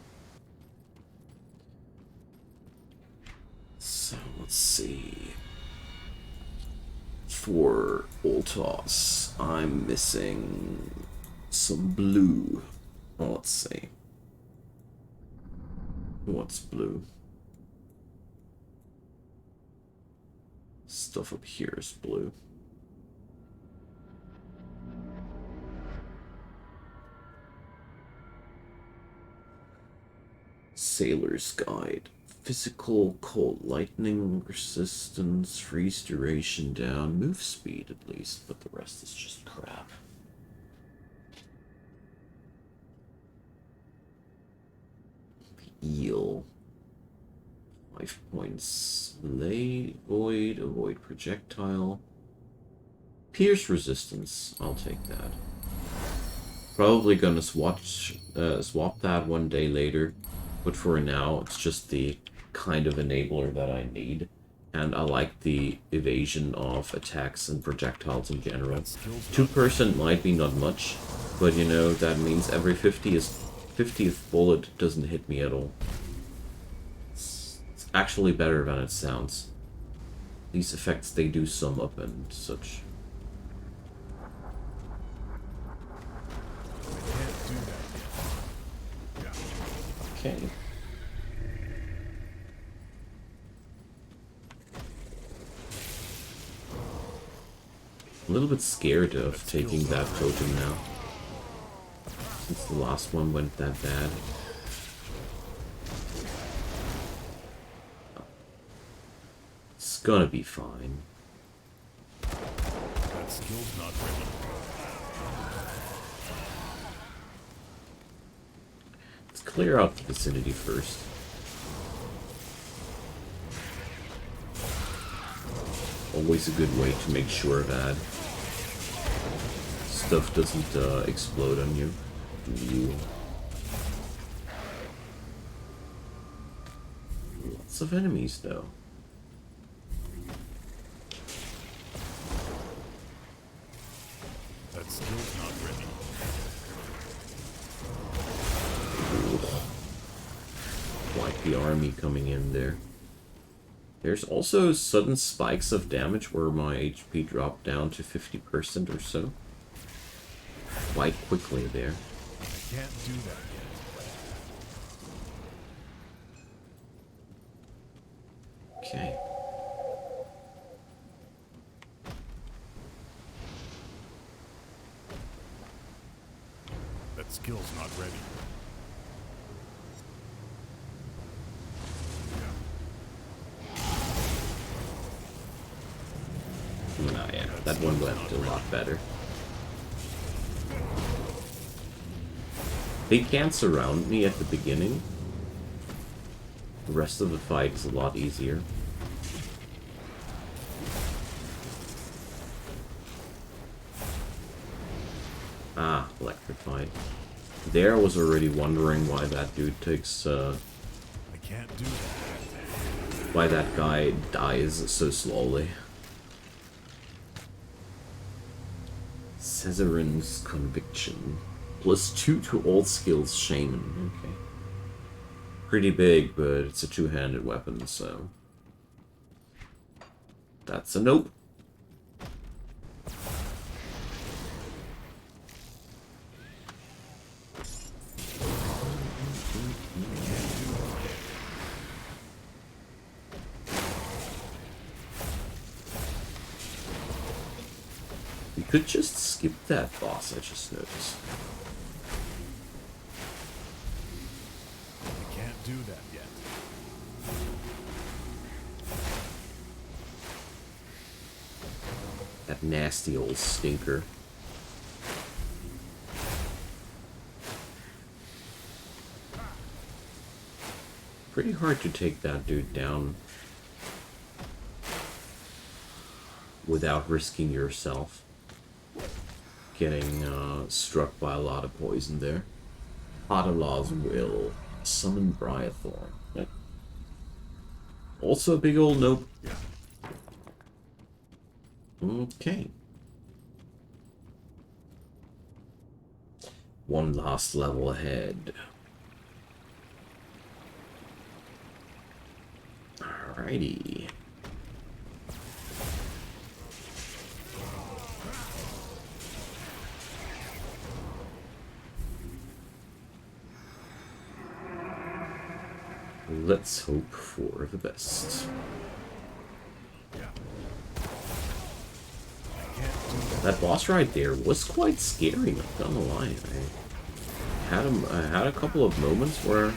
So, let's see. For Ultos, I'm missing some blue. Well, let's see. What's blue? Stuff up here is blue. Sailor's Guide. Physical, cold lightning resistance, freeze duration down, move speed at least, but the rest is just crap. Eel. 5 points. Lay, void, avoid projectile. Pierce resistance, I'll take that. Probably gonna swap that one day later, but for now, it's just the kind of enabler that I need. And I like the evasion of attacks and projectiles in general. 2% might be not much, but you know, that means every 50th bullet doesn't hit me at all. It's actually better than it sounds. These effects, they do sum up and such. I can't do that yet. Okay. a little bit scared of taking that totem now, since the last one went that bad. It's gonna be fine. That skill's not ready. Let's clear out the vicinity first. Always a good way to make sure that stuff doesn't explode on you. Ooh. Lots of enemies, though. That skill's not ready. Quite the army coming in there. There's also sudden spikes of damage where my HP dropped down to 50% or so. Quite quickly there. I can't do that yet. Okay. That skill's not ready. Oh yeah, that one went a lot better. They can't surround me at the beginning. The rest of the fight is a lot easier. Ah, electrified. There I was already wondering why that dude takes, I can't do that. why that guy dies so slowly. Caesarin's Conviction. +2 to all skills, Shaman. Okay. Pretty big, but it's a two-handed weapon, so... That's a nope. You could just skip that boss, I just noticed. I can't do that yet. That nasty old stinker. Pretty hard to take that dude down without risking yourself getting struck by a lot of poison there. Potterlaw's Will. Summon Briarthorn. Yep. Also a big old nope. Okay. One last level ahead. Alrighty. Let's hope for the best. That boss right there was quite scary, not gonna lie. I had a couple of moments where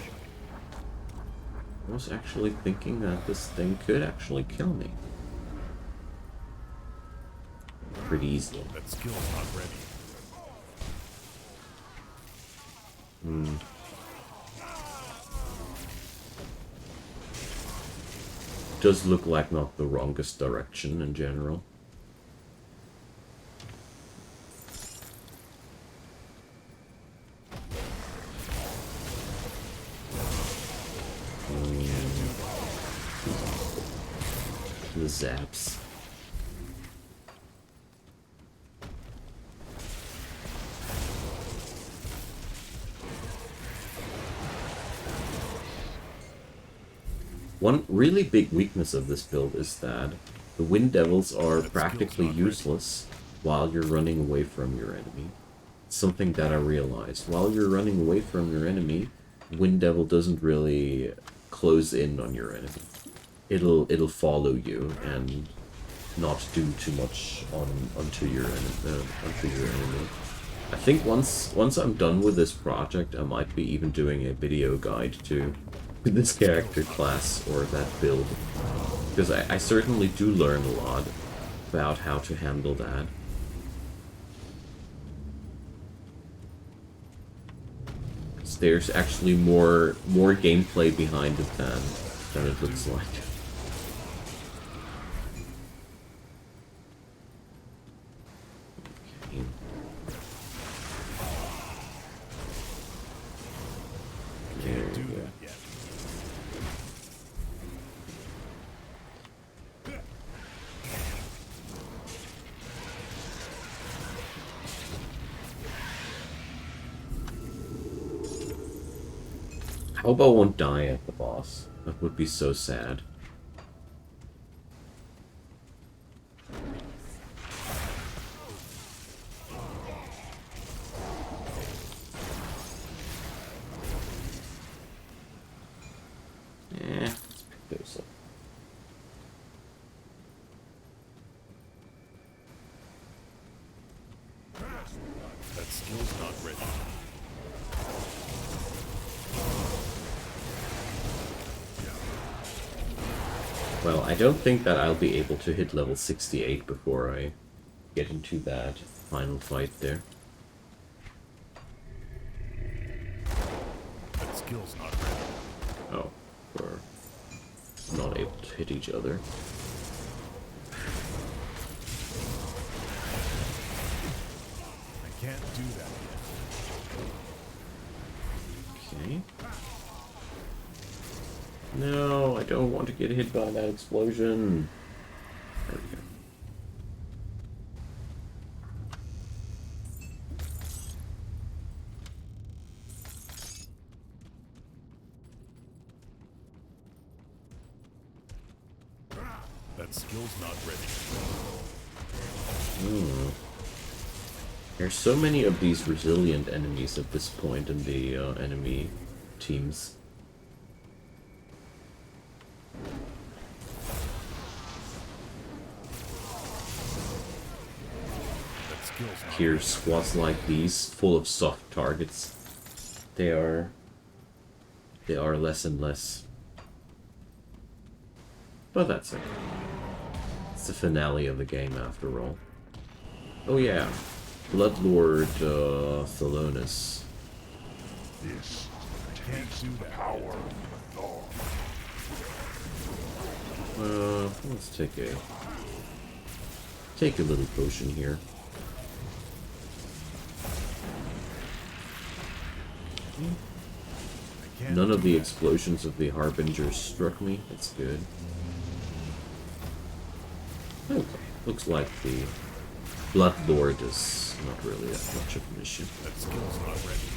I was actually thinking that this thing could actually kill me. Pretty easily. That skill's not ready. Does look like not the wrongest direction in general. The zaps. One really big weakness of this build is that the Wind Devils are practically useless while you're running away from your enemy. Something that I realized. While you're running away from your enemy, Wind Devil doesn't really close in on your enemy. It'll follow you, and not do too much onto your enemy. I think once I'm done with this project, I might be even doing a video guide to this character class or that build, because I certainly do learn a lot about how to handle that. There's actually more gameplay behind it than it looks like. Okay. Can't do that yet. I hope I won't die at the boss. That would be so sad. Let's pick those up. That skill's not ready. Well, I don't think that I'll be able to hit level 68 before I get into that final fight there. That skill's not ready. Oh, we're not able to hit each other. I can't do that yet. Okay. No, I don't want to get hit by that explosion. There we go. That skill's not ready. There's so many of these resilient enemies at this point in the enemy teams. That skill's not Here, squads like these, full of soft targets, they are less and less. But that's it. It's the finale of the game after all. Oh yeah, Bloodlord Thelonus. This can't do that. Power. Let's take a little potion here. None of the explosions of the Harbingers struck me. That's good. Okay, looks like the Bloodlord is not really that much of an issue. That skill's not ready.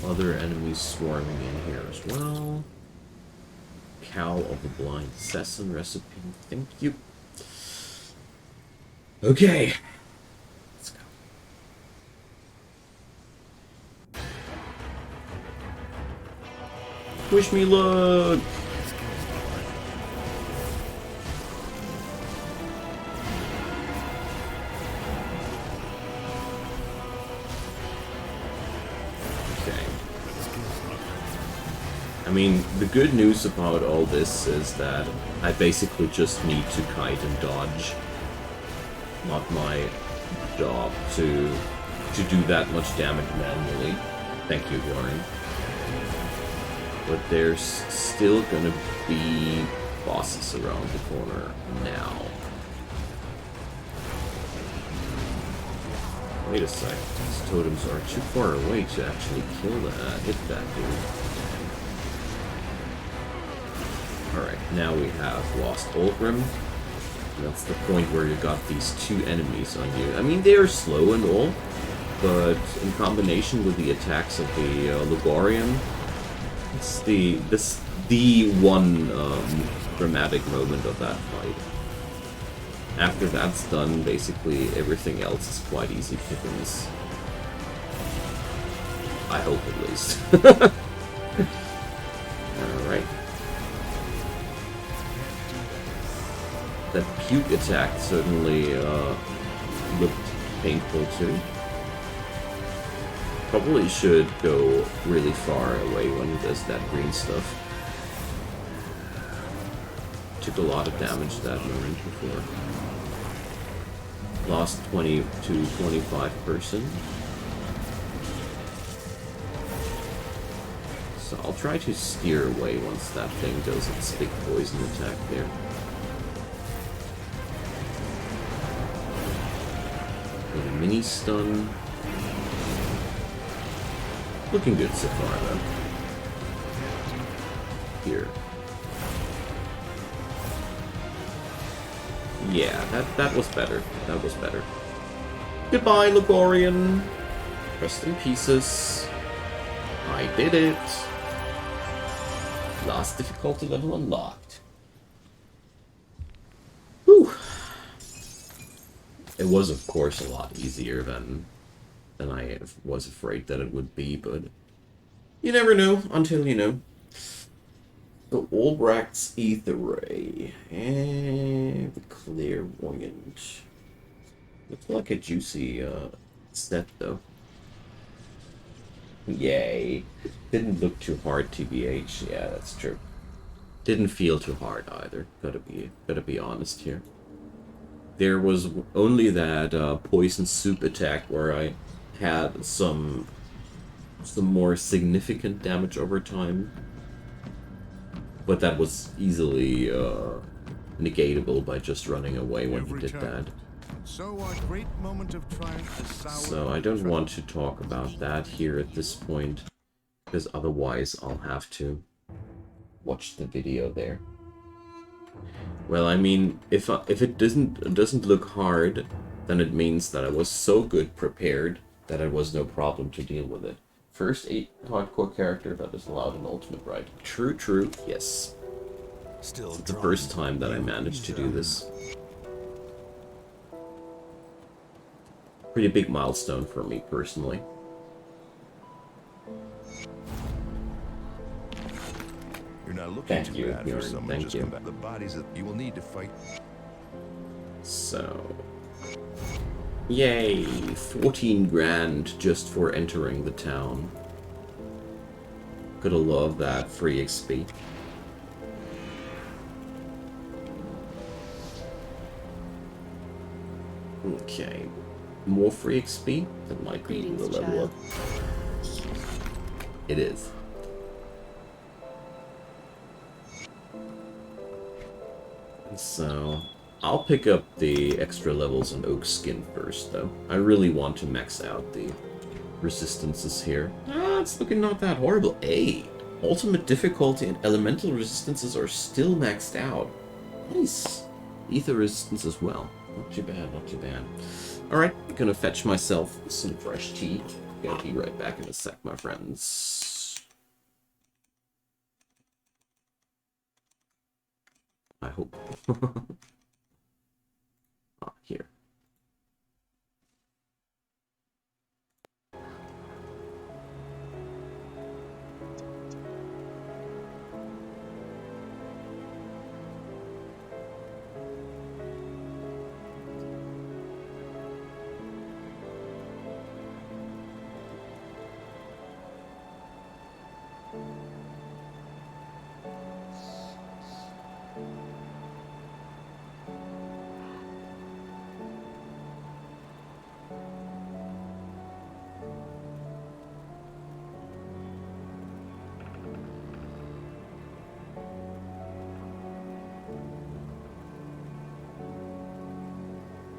Other enemies swarming in here as well. Cowl of the Blind Assassin recipe. Thank you. Okay. Let's go. Wish me luck! I mean, the good news about all this is that I basically just need to kite and dodge. Not my job to do that much damage manually. Thank you, Warren. But there's still gonna be bosses around the corner now. Wait a sec. These totems are too far away to actually kill that, hit that dude. Alright, now we have lost Ulgrim. That's the point where you got these two enemies on you. I mean, they are slow and all, but in combination with the attacks of the Lugorian, it's the one dramatic moment of that fight. After that's done, basically everything else is quite easy pickings. I hope, at least. Alright. That puke attack certainly looked painful too. Probably should go really far away when he does that green stuff. Took a lot of damage that moment before. Lost 20 to 25%. So I'll try to steer away once that thing does its big poison attack there. Little mini stun. Looking good so far though. Here. Yeah, that was better. That was better. Goodbye, Ligorian. Rest in pieces. I did it. Last difficulty level unlocked. Whew. It was, of course, a lot easier than I was afraid that it would be, but you never know until you know. The Olbracht's Ether Ray and the Clairvoyant. Looks like a juicy set though. Yay. Didn't look too hard, TBH. Yeah, that's true. Didn't feel too hard either. Gotta be honest here. There was only that poison soup attack where I had some more significant damage over time. But that was easily negatable by just running away when he did that. So our great moment of triumph is sour. So I don't want to talk about that here at this point, because otherwise I'll have to watch the video there. Well, I mean, if it doesn't look hard, then it means that I was so good prepared that it was no problem to deal with it. First 8 hardcore character that is allowed an ultimate, right? True, true, yes. Still It's the first time that I managed to do this. Pretty big milestone for me, personally. You're not looking Thank too you, bad Bjorn, for someone thank just you. come back. The bodies that you will need to fight. So... Yay! 14 grand just for entering the town. Gotta love that free XP. Okay. More free XP? That might be the Greetings, level up. It is. So... I'll pick up the extra levels in Oak Skin first, though. I really want to max out the resistances here. Ah, it's looking not that horrible. Hey, ultimate difficulty and elemental resistances are still maxed out. Nice. Ether resistance as well. Not too bad, not too bad. Alright, gonna fetch myself some fresh tea. Gonna be right back in a sec, my friends. I hope. Here.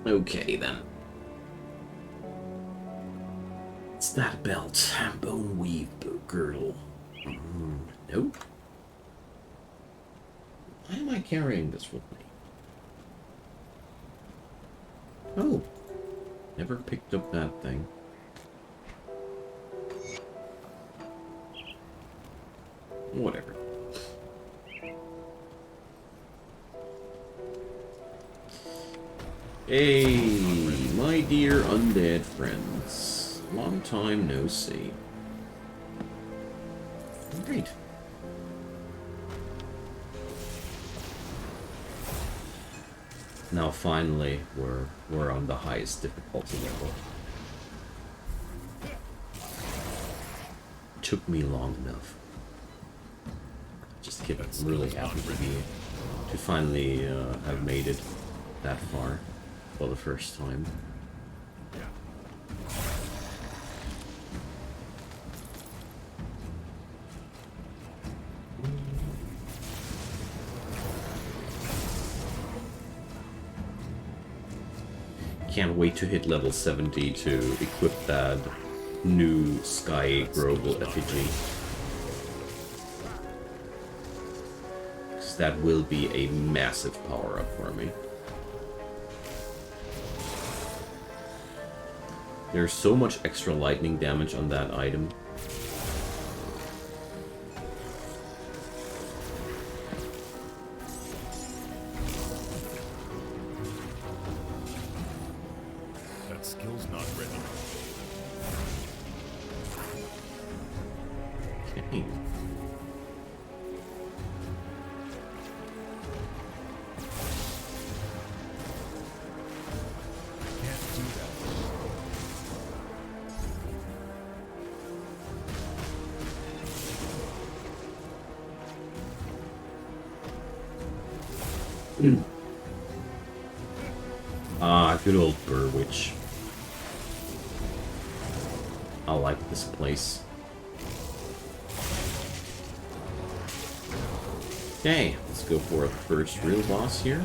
Okay, then. It's that belt. Bone weave girdle. Nope. Why am I carrying this with me? Oh. Never picked up that thing. Whatever. Hey, my dear undead friends. Long time no see. Great. Now finally, we're on the highest difficulty level. Took me long enough. Just kidding. I'm really happy to finally have made it that far for the first time. Can't wait to hit level 70 to equip that new Sky Grobel effigy. Because that will be a massive power-up for me. There's so much extra lightning damage on that item. That skill's not ready. Okay. Can't do that. Ah, good old Burwitch. I like this place. Okay, let's go for the first real boss here.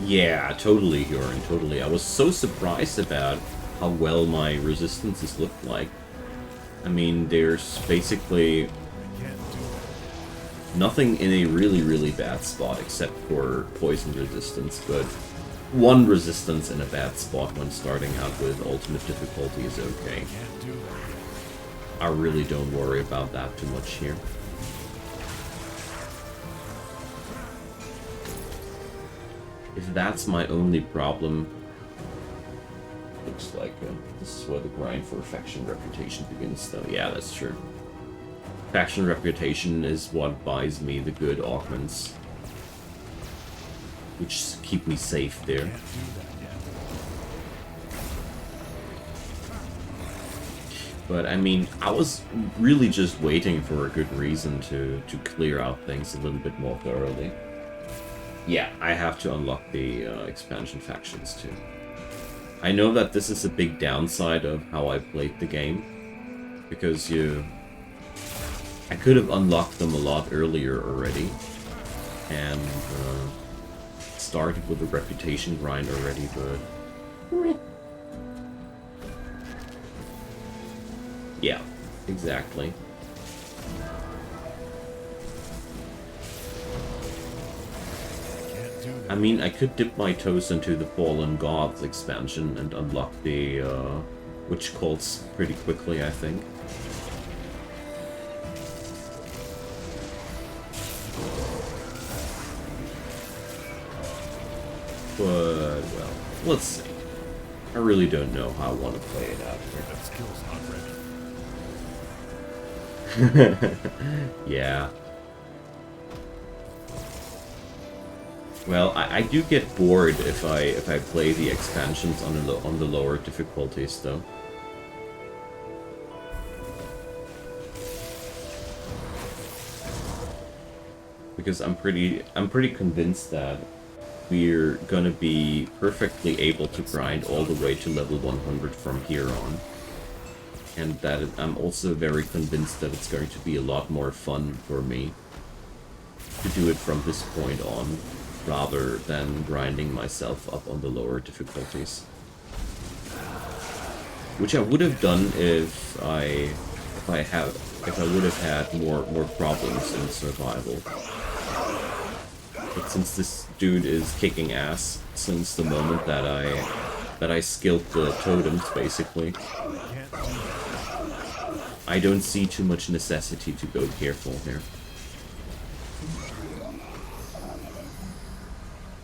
Yeah, totally, Bjorn, totally. I was so surprised about how well my resistances looked like. I mean, there's basically Can't do that. nothing in a really, really bad spot except for poison resistance, but one resistance in a bad spot when starting out with ultimate difficulty is okay. Can't do that. I really don't worry about that too much here. If that's my only problem, looks like this is where the grind for faction reputation begins, though. Yeah, that's true. Faction reputation is what buys me the good augments, which keep me safe there. Can't do that yet. But I mean, I was really just waiting for a good reason to clear out things a little bit more thoroughly. Yeah, I have to unlock the expansion factions too. I know that this is a big downside of how I played the game, because I could have unlocked them a lot earlier already, and started with the reputation grind already, but... Yeah, exactly. Can't do that. I mean, I could dip my toes into the Fallen Gods expansion and unlock the witch cults pretty quickly, I think. But, well, let's see. I really don't know how I want to play it out here. That skill's not ready. Yeah. Well, I do get bored if I play the expansions on the lower difficulties, though. Because I'm pretty convinced that we're gonna be perfectly able to grind all the way to level 100 from here on. And that I'm also very convinced that it's going to be a lot more fun for me to do it from this point on, rather than grinding myself up on the lower difficulties. Which I would have done if I would have had more problems in survival. But since this dude is kicking ass since the moment that I skilled the totems, basically, Can't do that. I don't see too much necessity to go careful here.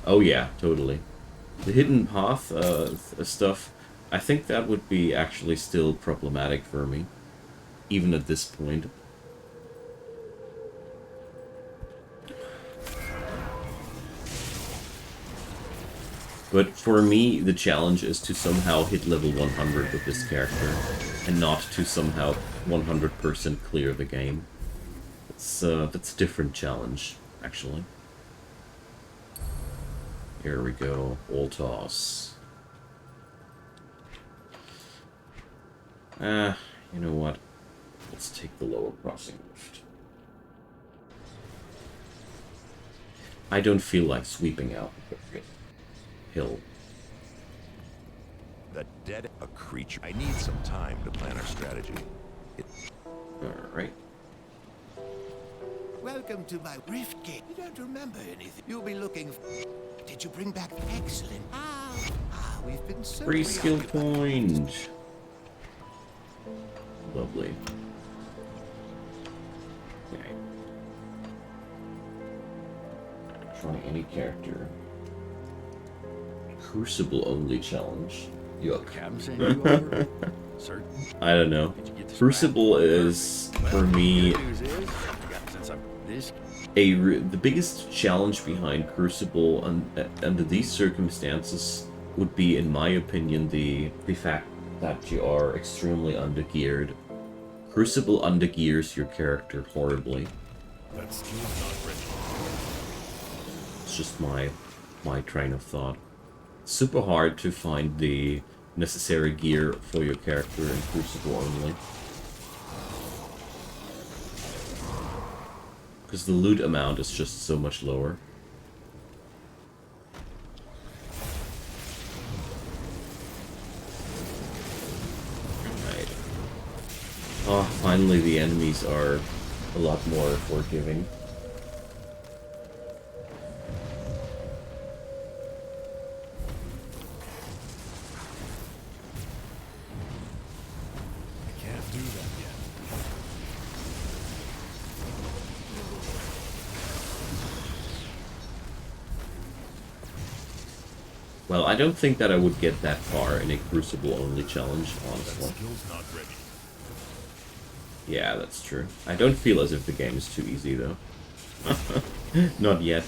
Oh yeah, totally. The hidden path stuff, I think that would be actually still problematic for me, even at this point. But for me, the challenge is to somehow hit level 100 with this character, and not to somehow 100% clear the game. That's a different challenge, actually. Here we go, all toss. You know what? Let's take the lower crossing rift. I don't feel like sweeping out the hill. The dead a creature. I need some time to plan our strategy. Alright. Welcome to my rift gate. You don't remember anything. You'll be looking. Did you bring back? Excellent. We've been so Free skill preoccupied. point. Lovely. Okay. Try any character. Crucible only challenge. Yuck. Captain sent you over? Certain? I don't know. Did you get this Crucible back? is, Well, for me, good news is, since I'm this the biggest challenge behind Crucible under these circumstances would be, in my opinion, the fact that you are extremely undergeared. Crucible undergears your character horribly. That skill's not ready. It's just my train of thought. Super hard to find the necessary gear for your character in Crucible only. Because the loot amount is just so much lower. Right. Oh, finally the enemies are a lot more forgiving. I can't do that yet. Well, I don't think that I would get that far in a Crucible-only challenge, That honestly. skill's not ready. Yeah, that's true. I don't feel as if the game is too easy, though. Not yet.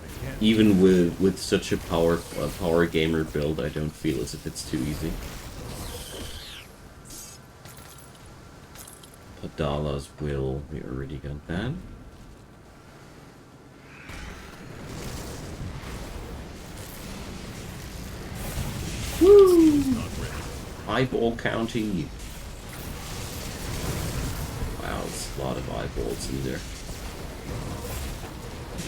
I can't. Even with such a power gamer build, I don't feel as if it's too easy. Padala's Will, we already got that. Woo! Eyeball county. Wow, there's a lot of eyeballs in there.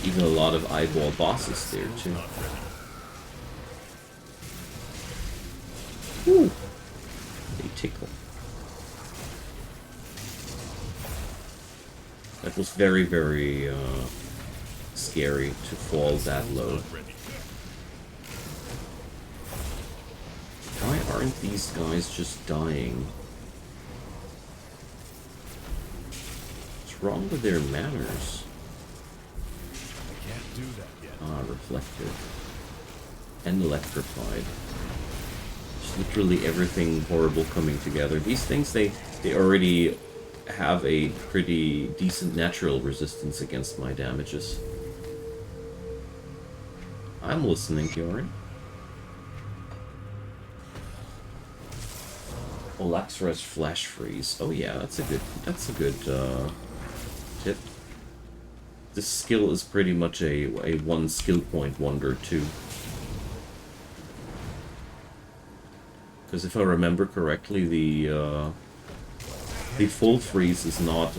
Even a lot of eyeball bosses there too. Woo! They tickle. That was very, very scary to fall that low. Why aren't these guys just dying? What's wrong with their manners? I can't do that yet. Ah, reflected. And electrified. Just literally everything horrible coming together. These things, they already have a pretty decent natural resistance against my damages. I'm listening, Kioran. Olaxra's Flash Freeze. Oh yeah, that's a good tip. This skill is pretty much a one skill point wonder too. Because if I remember correctly, the full freeze is not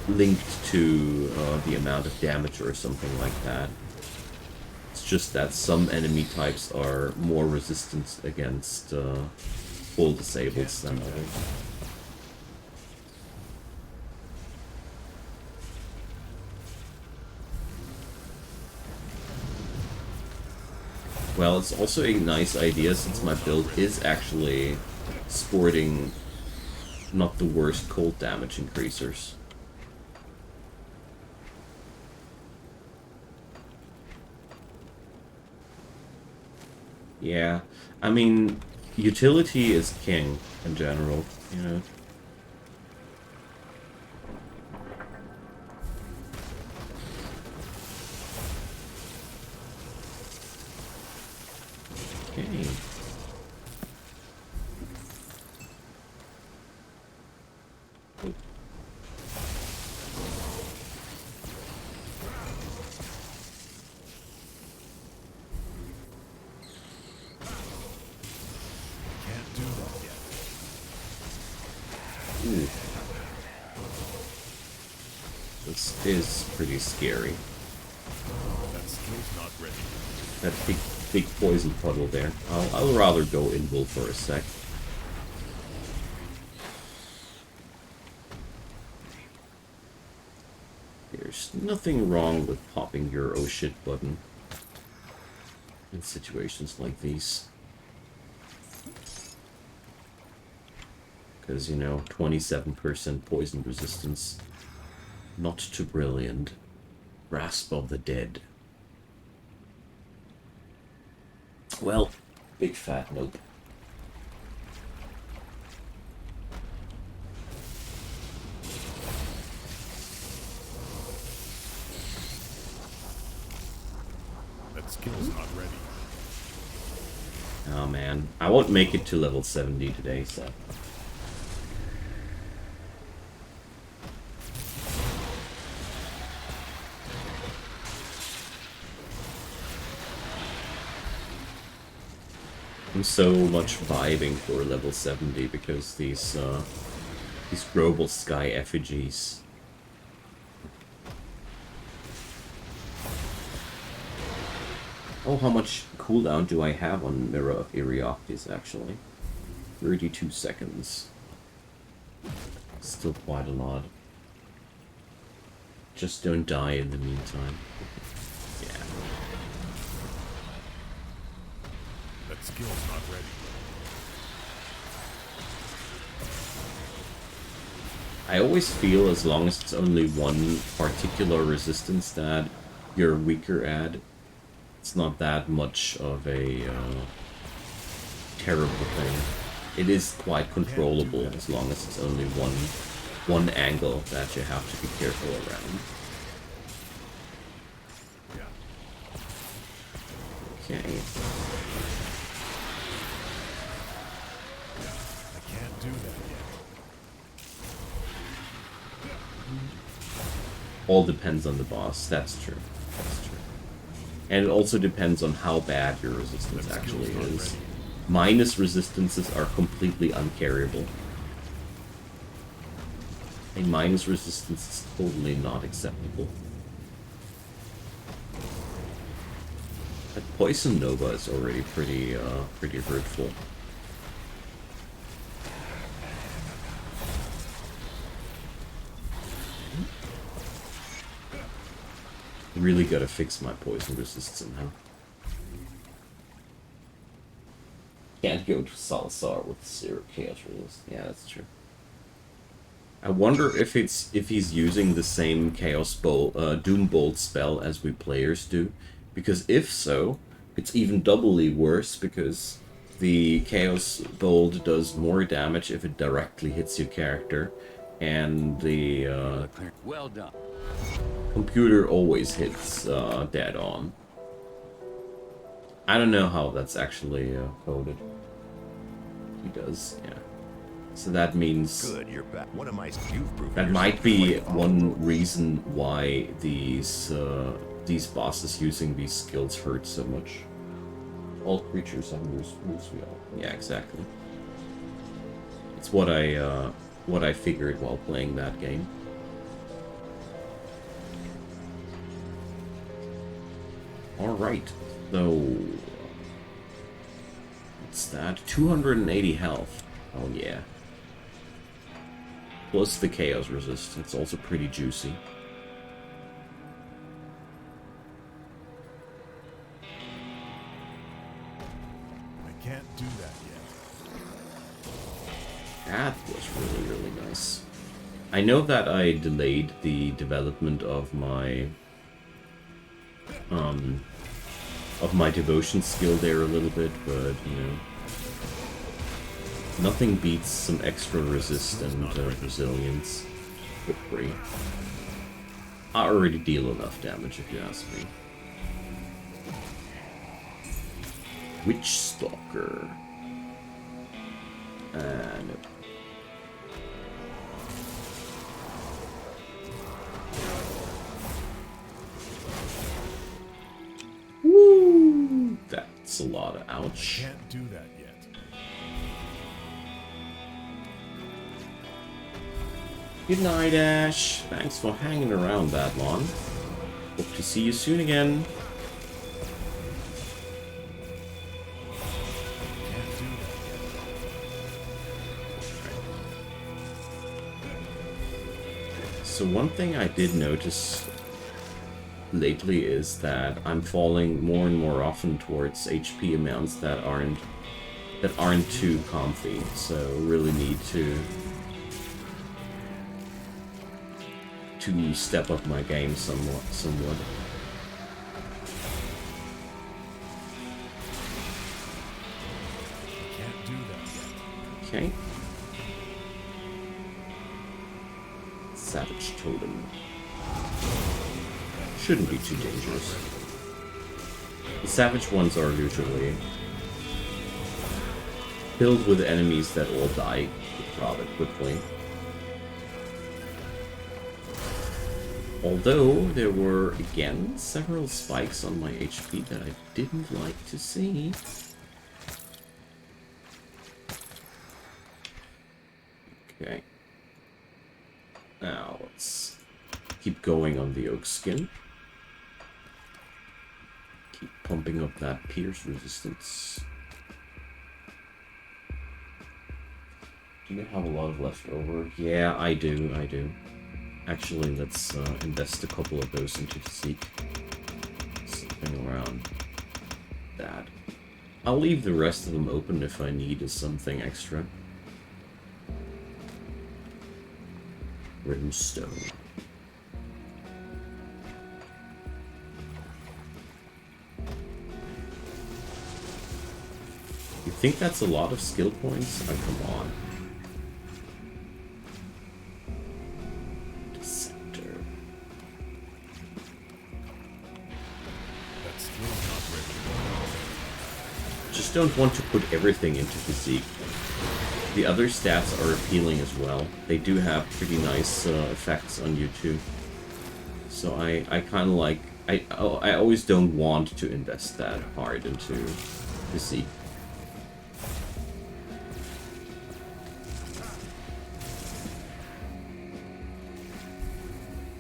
linked to the amount of damage or something like that. It's just that some enemy types are more resistant against full disables than others. Well, it's also a nice idea since my build is actually sporting not the worst cold damage increasers. Yeah, I mean, utility is king in general, you know. Okay. Can't do that yet. Ooh. This is pretty scary. That skill's not ready. That big poison puddle there. I'll rather go invul for a sec. There's nothing wrong with popping your oh shit button in situations like these. Because, you know, 27% poison resistance. Not too brilliant. Grasp of the Dead. Well, big fat nope. That skill's not ready. Oh man, I won't make it to level 70 today, so... I'm so much vibing for level 70 because these global sky effigies. Oh, how much cooldown do I have on Mirror of Erioctes, actually? 32 seconds. Still quite a lot. Just don't die in the meantime. Yeah. That skill's not ready. I always feel as long as it's only one particular resistance that you're weaker at, it's not that much of a terrible thing. It is quite controllable as long as it's only one angle that you have to be careful around. Okay. I can't do that yet. All depends on the boss. That's true. That's true. And it also depends on how bad your resistance actually is. Minus resistances are completely uncarryable. A minus resistance is totally not acceptable. That Poison Nova is already pretty hurtful. Really gotta fix my poison resist somehow. Can't go to Salazar with 0 chaos resist. Yeah, that's true. I wonder if he's using the same Doom Bolt spell as we players do, because if so, it's even doubly worse because the Chaos Bolt does more damage if it directly hits your character, and the Well done. computer always hits dead on. I don't know how that's actually coded. He does, yeah. So that means Good, you're back. What am I? You've proven that yourself might be quite one vulnerable. reason why these bosses using these skills hurt so much. All creatures have moves wheel. Yeah, exactly. It's what I figured while playing that game. Alright, so... what's that? 280 health. Oh yeah. Plus the chaos resistance, also pretty juicy. I can't do that yet. That was really, really nice. I know that I delayed the development of my devotion skill there a little bit, but you know, nothing beats some extra resist and resilience for free. I already deal enough damage if you ask me. Witch Stalker. No. Woo! That's a lot of ouch. Can't do that yet. Good night, Ash. Thanks for hanging around that long. Hope to see you soon again. Can't do that yet. So one thing I did notice lately is that I'm falling more and more often towards HP amounts that aren't too comfy. So really need to step up my game somewhat. Can't do that yet. Okay. Savage Totem. Shouldn't be too dangerous. The savage ones are usually filled with enemies that all die rather quickly. Although there were, again, several spikes on my HP that I didn't like to see. Okay. Now, let's keep going on the oak skin. Keep pumping up that pierce resistance. Do you have a lot of left over? Yeah, I do. Actually, let's invest a couple of those into physique. Something around that. I'll leave the rest of them open if I need something extra. Brimstone. You think that's a lot of skill points? Oh, come on. Don't want to put everything into physique. The other stats are appealing as well. They do have pretty nice effects on you too. So I kind of like... I always don't want to invest that hard into physique.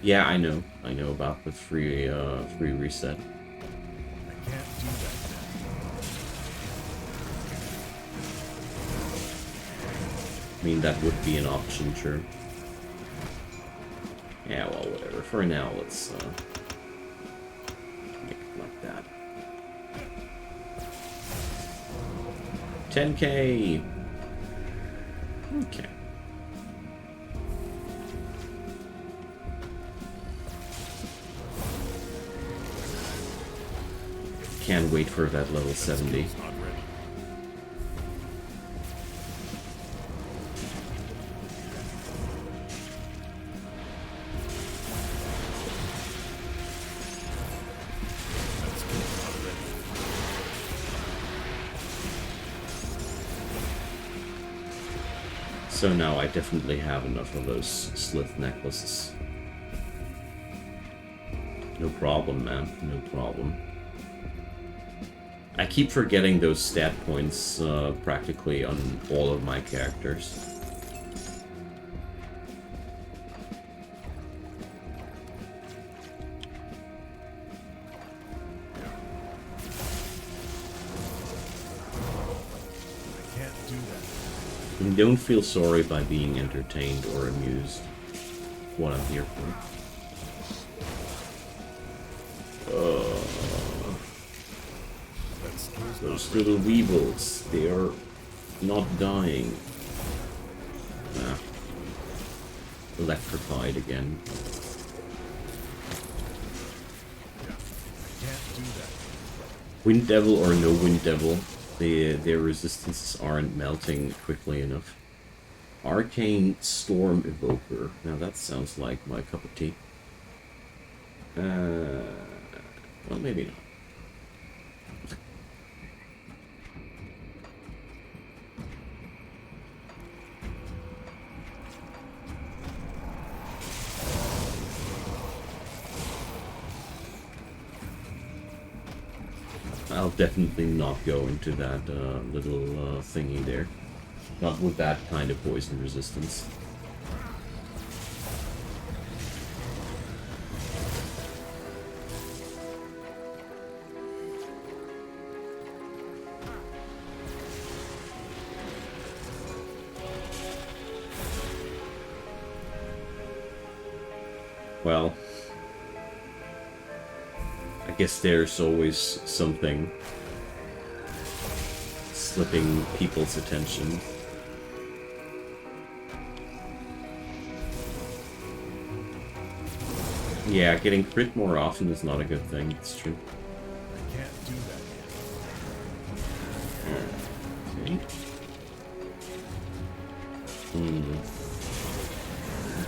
Yeah, I know about the free reset. I can't do that yet. I mean, that would be an option, sure. Yeah, well, whatever. For now, let's make it like that. 10K! Okay. Can't wait for that level 70. Not ready. So now I definitely have enough of those slith necklaces. No problem, man. No problem. I keep forgetting those stat points practically on all of my characters. I can't do that. And don't feel sorry by being entertained or amused. What I'm here for. Those little weevils, they are not dying. Ah. Electrified again. I can't do that. Wind Devil or no Wind Devil, their resistances aren't melting quickly enough. Arcane Storm Evoker. Now that sounds like my cup of tea. Well, maybe not. I'll definitely not go into that little thingy there. Not with that kind of poison resistance. Well, I guess there's always something slipping people's attention. Yeah, getting crit more often is not a good thing, it's true. I can't do that yet. Okay.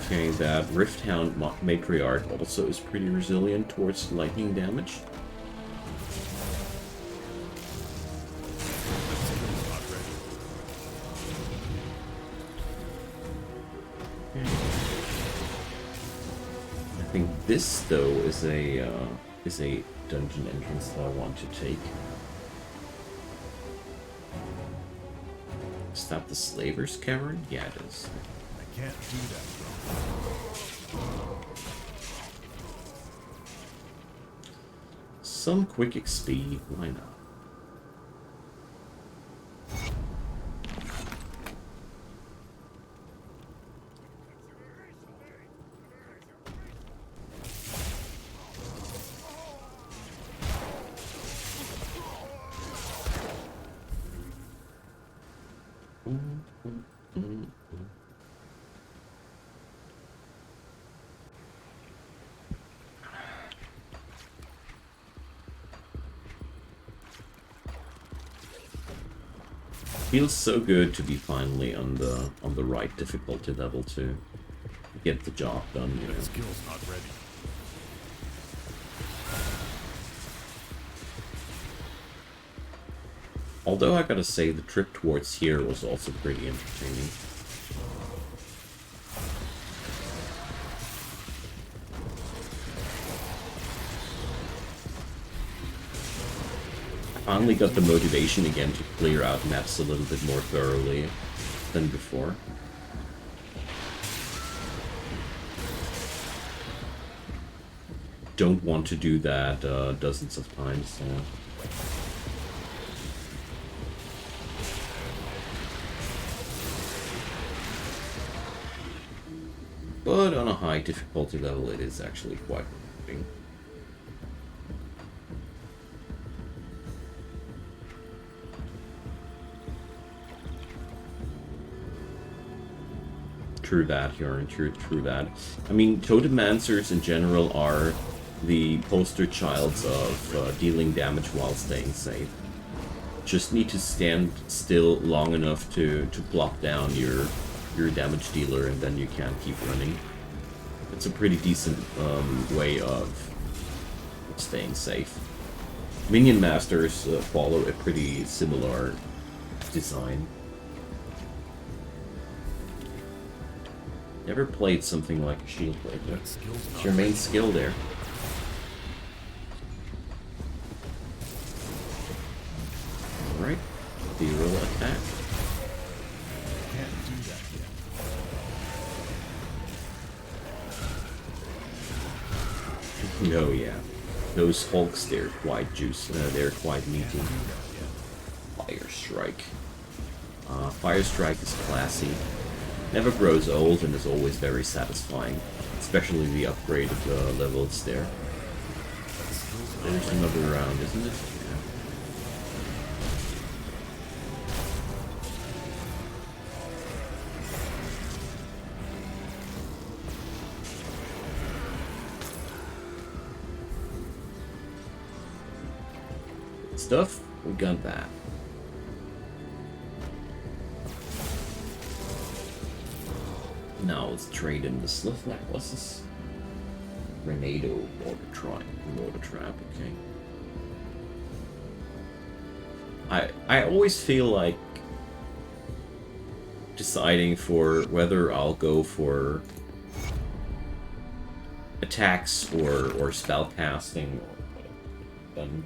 Okay, that Rifthound Matriarch also is pretty resilient towards lightning damage. I think this though is a dungeon entrance that I want to take. Is that the Slaver's Cavern? Yeah, it is. I can't do that, bro. Some quick XP, why not? Feels so good to be finally on the right difficulty level to get the job done, you know. Skill's not ready. Although I gotta say the trip towards here was also pretty entertaining. I finally got the motivation again to clear out maps a little bit more thoroughly than before. Don't want to do that dozens of times. But on a high difficulty level, it is actually quite rewarding. True that, Bjorn. True that. I mean, Totemancers in general are the poster childs of dealing damage while staying safe. Just need to stand still long enough to block down your damage dealer, and then you can keep running. It's a pretty decent way of staying safe. Minion Masters follow a pretty similar design. Never played something like a shield breaker. It's your main skill there. Alright, zero attack. Can't do that yet. Oh yeah, those Hulks, they're quite juicy. They're quite meaty. Fire Strike. Fire Strike is classy. Never grows old and is always very satisfying, especially the upgraded levels there. There's another round, isn't it? Yeah. Good stuff, we got that. Now let's trade in the Slith necklaces. Grenado, mortar trap, okay. I always feel like deciding for whether I'll go for attacks or spell casting or then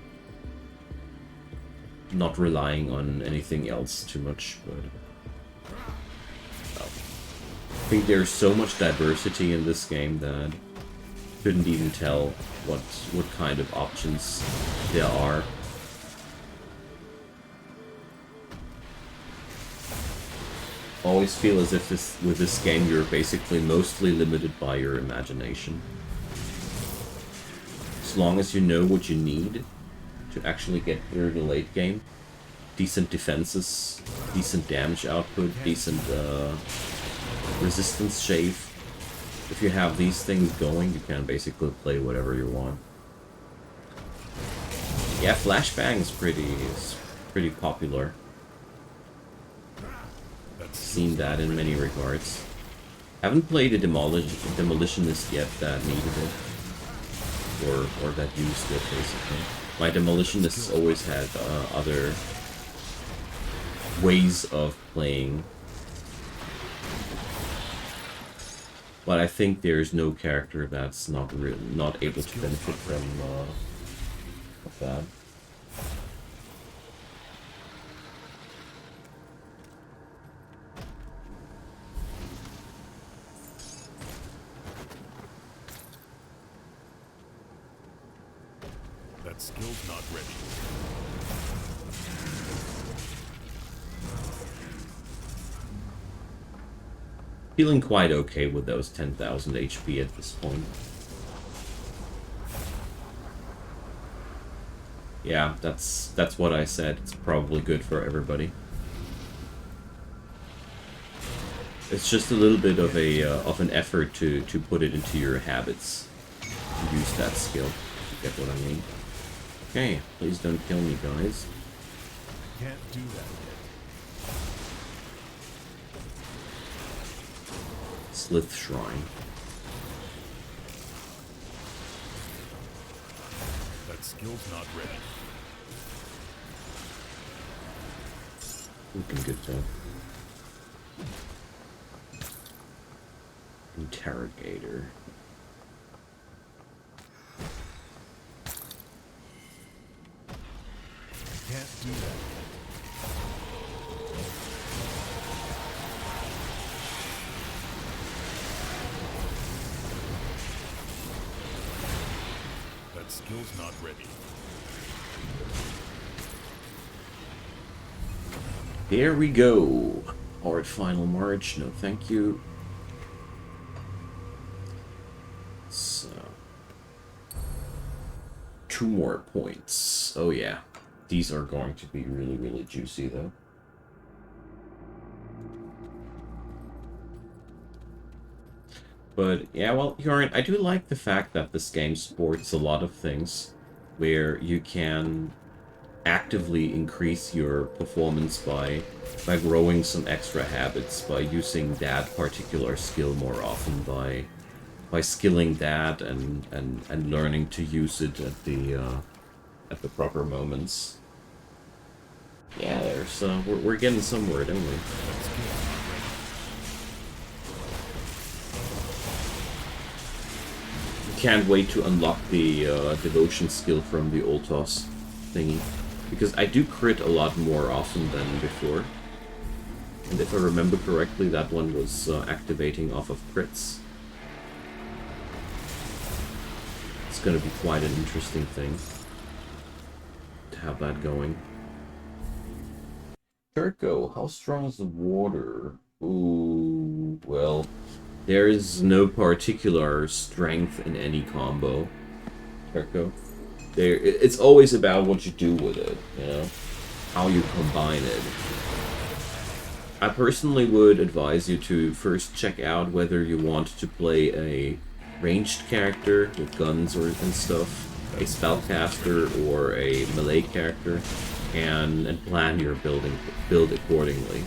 not relying on anything else too much, but well, I think there's so much diversity in this game that couldn't even tell what kind of options there are. Always feel as if with this game you're basically mostly limited by your imagination. As long as you know what you need to actually get through the late game, decent defenses, decent damage output, decent resistance shave. If you have these things going, you can basically play whatever you want. Yeah, Flashbang is pretty popular. Seen that in many regards. Haven't played a Demolitionist yet that needed it. Or that used it, basically. My Demolitionists always had other ways of playing. But I think there's no character that's not able to benefit from that. That skill's not ready. Feeling quite okay with those 10,000 HP at this point. Yeah, that's what I said. It's probably good for everybody. It's just a little bit of an effort to put it into your habits. To use that skill. You get what I mean? Okay, please don't kill me, guys. Can't do that yet. Slith Shrine. That skill's not ready. Looking good though. Interrogator. Can't do that. That skill's not ready. There we go. Hard final march. No, thank you. So, 2 more points. Oh yeah. These are going to be really, really juicy, though. But, yeah, well, Yorin, I do like the fact that this game sports a lot of things where you can actively increase your performance by growing some extra habits, by using that particular skill more often, by skilling that and learning to use it at the proper moments. Yeah, there's we're getting somewhere, don't we? Can't wait to unlock the devotion skill from the Ultos thingy, because I do crit a lot more often than before. And if I remember correctly, that one was activating off of crits. It's gonna be quite an interesting thing to have that going. Turco, how strong is the water? Ooh, well, there is no particular strength in any combo, Turco. It's always about what you do with it, you know? How you combine it. I personally would advise you to first check out whether you want to play a ranged character with guns and stuff, a spellcaster, or a melee character, and plan your build accordingly.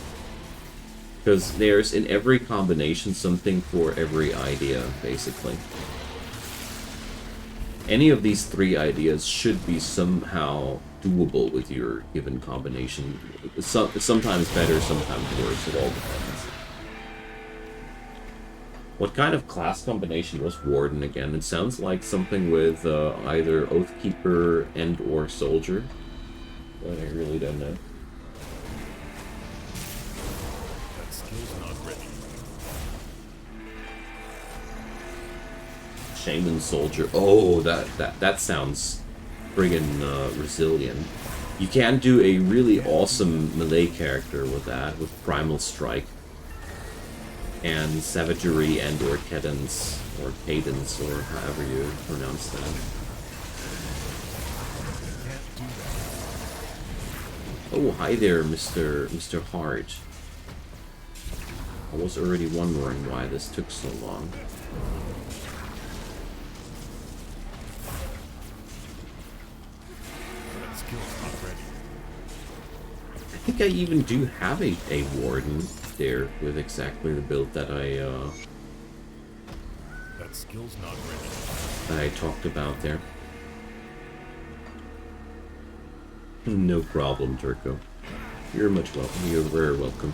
Because there's, in every combination, something for every idea, basically. Any of these 3 ideas should be somehow doable with your given combination. Sometimes better, sometimes worse, it all depends. What kind of class combination was Warden again? It sounds like something with either Oathkeeper and or Soldier. but I really don't know. That skill's not ready. Shaman soldier. Oh, that sounds friggin' resilient. You can do a really awesome melee character with that, with Primal Strike. And Savagery and or Cadence, or Cadence, or however you pronounce that. Oh, hi there, Mr. Hart. I was already wondering why this took so long. That skill's not ready. I think I even do have a Warden there with exactly the build that That skill's not ready. I talked about there. No problem, Turco. You're much welcome. You're very welcome.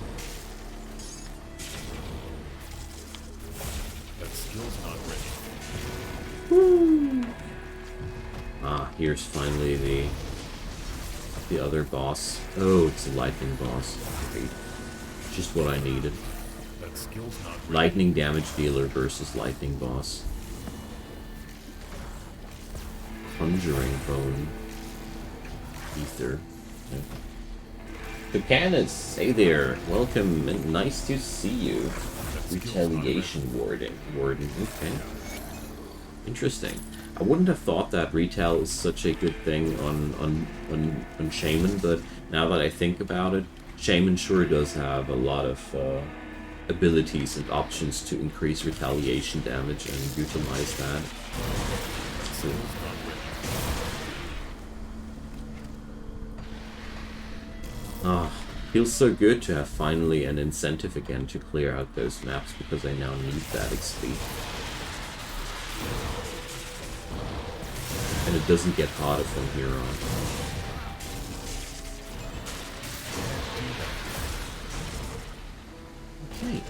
That skill's not ready. Woo! Ah, here's finally the other boss. Oh, it's a lightning boss. Great. Just what I needed. That skill's not ready. Lightning damage dealer versus lightning boss. Conjuring bone. Ether. Arcanist, hey there. Welcome and nice to see you. Retaliation warden. Okay. Interesting. I wouldn't have thought that retail is such a good thing on Shaman, but now that I think about it, Shaman sure does have a lot of abilities and options to increase retaliation damage and utilize that. So, feels so good to have finally an incentive again to clear out those maps because I now need that XP. And it doesn't get harder from here on. Okay.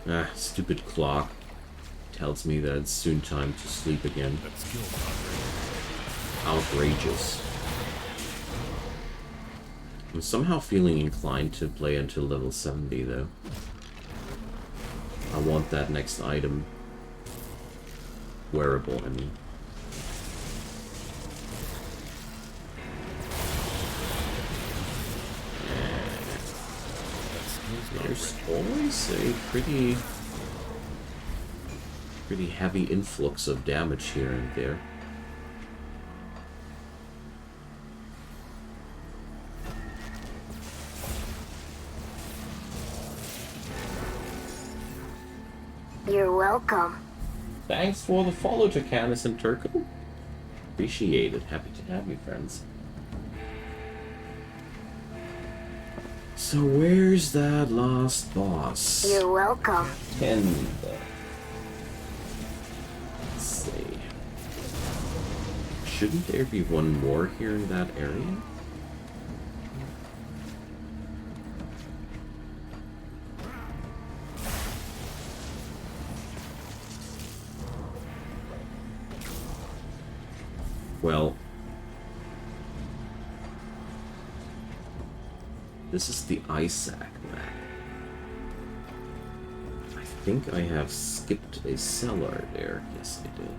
Ah, stupid clock. Tells me that it's soon time to sleep again. That skill's not ready. Outrageous. I'm somehow feeling inclined to play until level 70 though. I want that next item. Wearable, I mean. There's always a pretty heavy influx of damage here and there. You're welcome. Thanks for the follow to Canis and Turco. Appreciate it. Happy to have you, friends. So where's that last boss? You're welcome. Let's see. Shouldn't there be one more here in that area? Well, this is the Isaac map. I think I have skipped a cellar there. Yes, I did.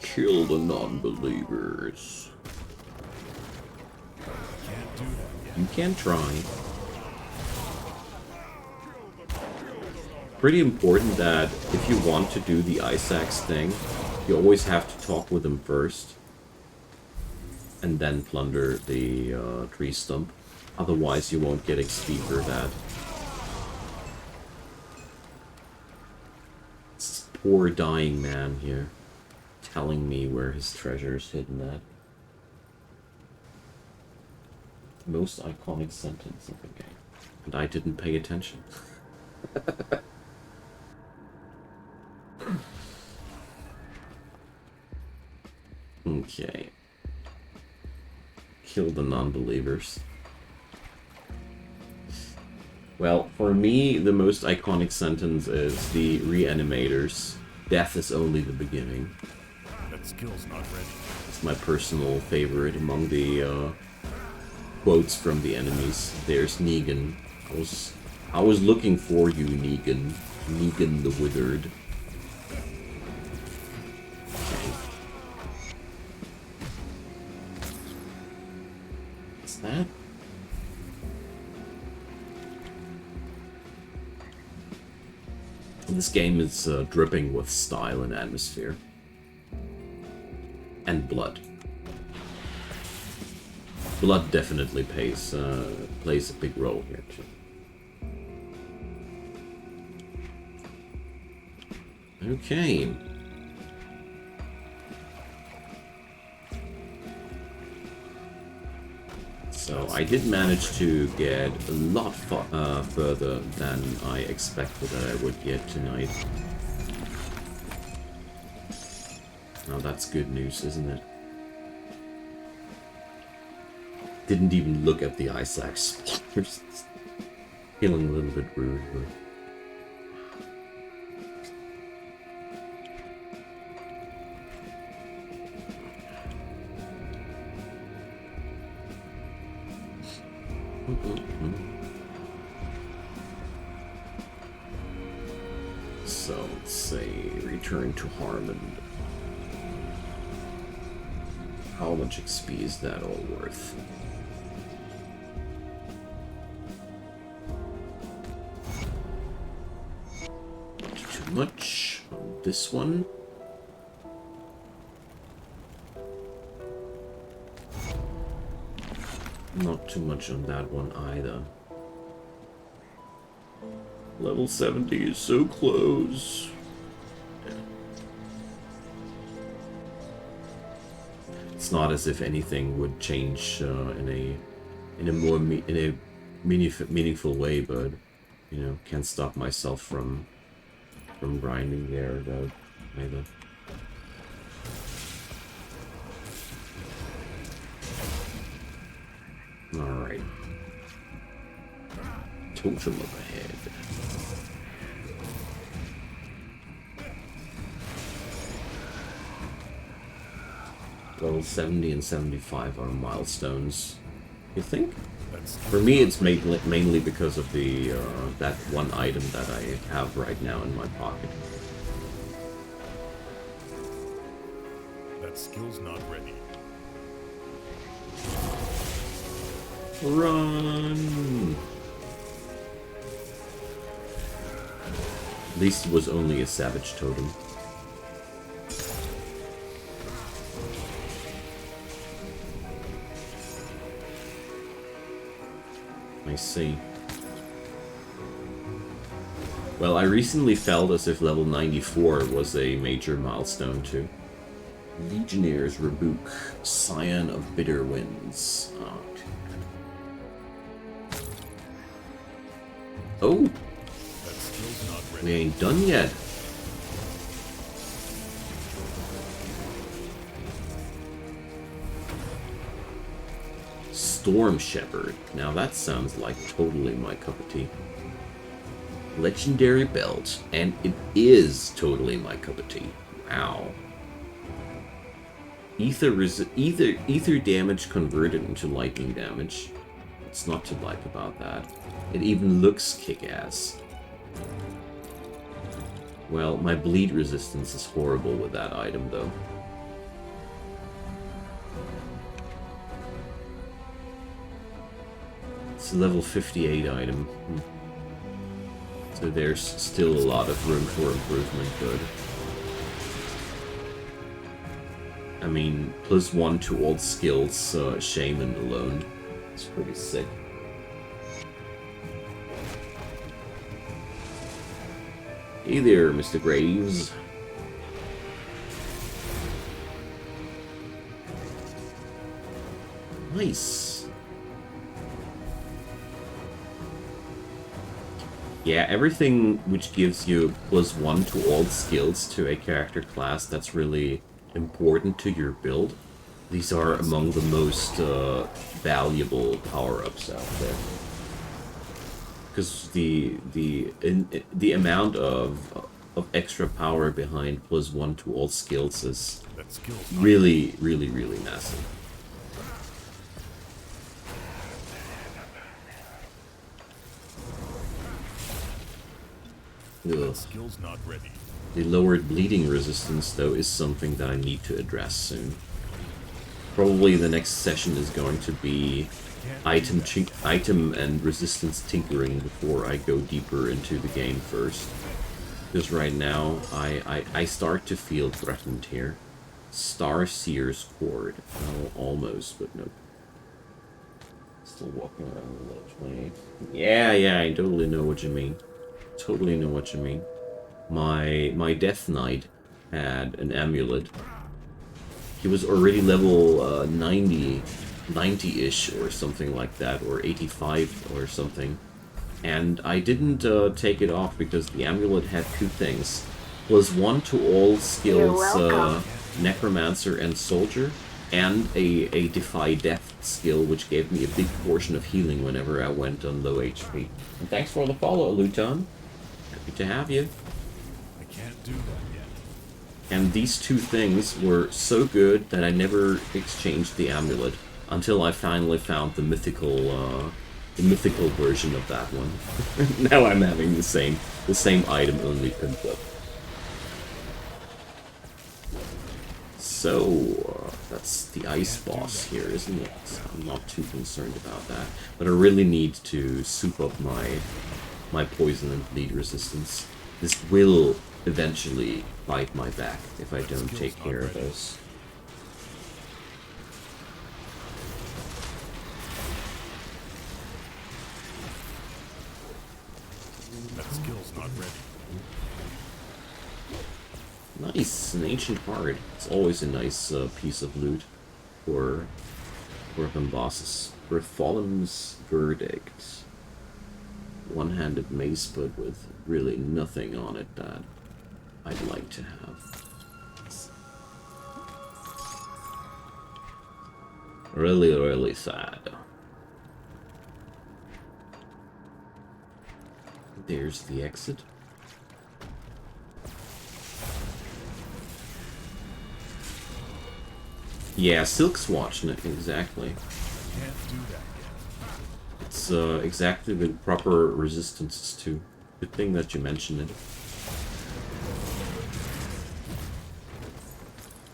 Kill the non-believers. Can't do that yet. You can try. Pretty important that if you want to do the Isaac's thing, you always have to talk with him first. And then plunder the tree stump. Otherwise you won't get XP for that. This poor dying man here. Telling me where his treasure is hidden at. Most iconic sentence of the game. And I didn't pay attention. Okay. Kill the non-believers. Well, for me, the most iconic sentence is the Reanimators. Death is only the beginning. That skill's not ready. It's my personal favorite among the quotes from the enemies. There's Negan. I was looking for you, Negan. Negan the Withered. Okay. What's that? This game is dripping with style and atmosphere. And blood. Blood definitely plays a big role here too. Okay. So I did manage to get a lot further than I expected that I would get tonight. Now that's good news, isn't it? Didn't even look at the ice axe spawners. Feeling a little bit rude, but... So, let's say, return to Harmon. How much XP is that all worth? Not too much on this one. Not too much on that one either. Level 70 is so close. Yeah. It's not as if anything would change in a more meaningful way, but you know, can't stop myself from grinding there though either. Alright. Totem up ahead. Level 70 and 75 are milestones, you think? For me, it's mainly because of the that one item that I have right now in my pocket. That skill's not ready. Run! At least it was only a savage totem. I see. Well, I recently felt as if level 94 was a major milestone too. Legionnaires Rebuke, Scion of Bitter Winds. Oh, oh! That skill's not ready. We ain't done yet. Storm Shepherd. Now that sounds like totally my cup of tea. Legendary belt, and it is totally my cup of tea. Wow. Ether damage converted into lightning damage. What's not to like about that? It even looks kick-ass. Well, my bleed resistance is horrible with that item though. It's a level 58 item. So there's still a lot of room for improvement, but... I mean, +1 to all skills, Shaman alone. It's pretty sick. Hey there, Mr. Graves. Nice. Yeah, everything which gives you +1 to all skills to a character class that's really important to your build, These are among the most valuable power-ups out there. Because the amount of extra power behind +1 to all skills is That skill's not really, really, really massive. Ugh. skill's not ready. The lowered bleeding resistance, though, is something that I need to address soon. Probably the next session is going to be item and resistance tinkering before I go deeper into the game first. Because right now, I start to feel threatened here. Star Seer's Cord. Oh, almost, but nope. Still walking around with level 28. Yeah, I totally know what you mean. Totally know what you mean. My Death Knight had an amulet. He was already level 90-ish or something like that, or 85 or something. And I didn't take it off because the amulet had two things. +1 to all skills, Necromancer and Soldier, and a Defy Death skill, which gave me a big portion of healing whenever I went on low HP. And thanks for the follow, Luton. Happy to have you. I can't do that yet. And these two things were so good that I never exchanged the amulet until I finally found the mythical version of that one. Now I'm having the same item, only pimped up. So that's the ice boss here, isn't it? So I'm not too concerned about that, but I really need to soup up my poison and bleed resistance. This will eventually bite my back if I don't take care of those. That skill's not ready. Nice, an ancient heart. It's always a nice piece of loot for them bosses. Bartholomew's Verdict. One-handed mace, but with really nothing on it that I'd like to have. Really, really sad. There's the exit. Yeah, Silk Swatch, exactly. Can't do that yet. It's exactly the proper resistances too. Good thing that you mentioned it.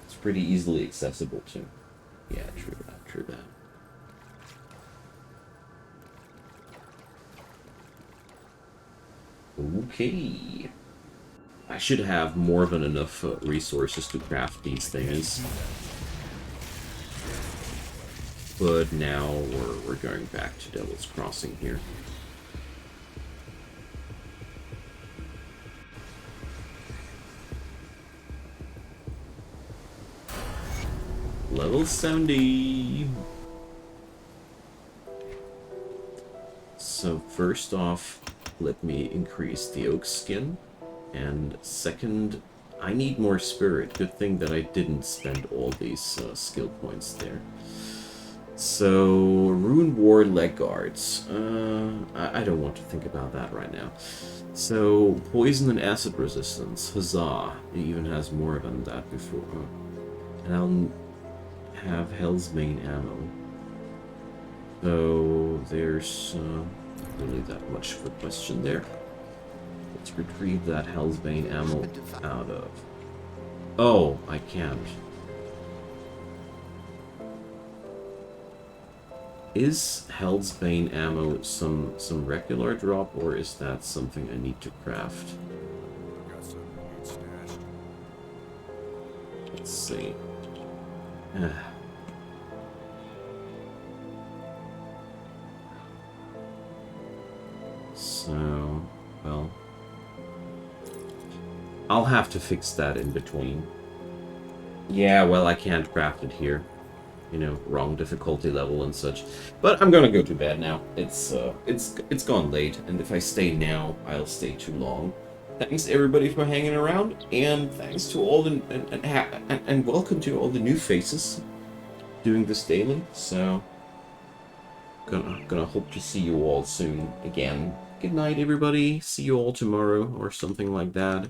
It's pretty easily accessible too. Yeah, true that, true that. Okay. I should have more than enough resources to craft these things. But now we're going back to Devil's Crossing here. Level 70! So first off, let me increase the oak skin. And second, I need more spirit. Good thing that I didn't spend all these skill points there. So, Rune War leg guards. I don't want to think about that right now. So, poison and acid resistance. Huzzah. It even has more than that before. And I'll have Hell's Bane ammo. So, there's really that much of a question there. Let's retrieve that Hell's Bane ammo out of... Oh, I can't. Is Hell's Bane ammo some regular drop, or is that something I need to craft? Got some good stash. Let's see. So, well... I'll have to fix that in between. Yeah, well, I can't craft it here. You know, wrong difficulty level and such. But I'm gonna go to bed now. It's gone late, and if I stay now, I'll stay too long. Thanks everybody for hanging around, and thanks to all the and welcome to all the new faces. doing this daily, so gonna hope to see you all soon again. Good night, everybody. See you all tomorrow or something like that.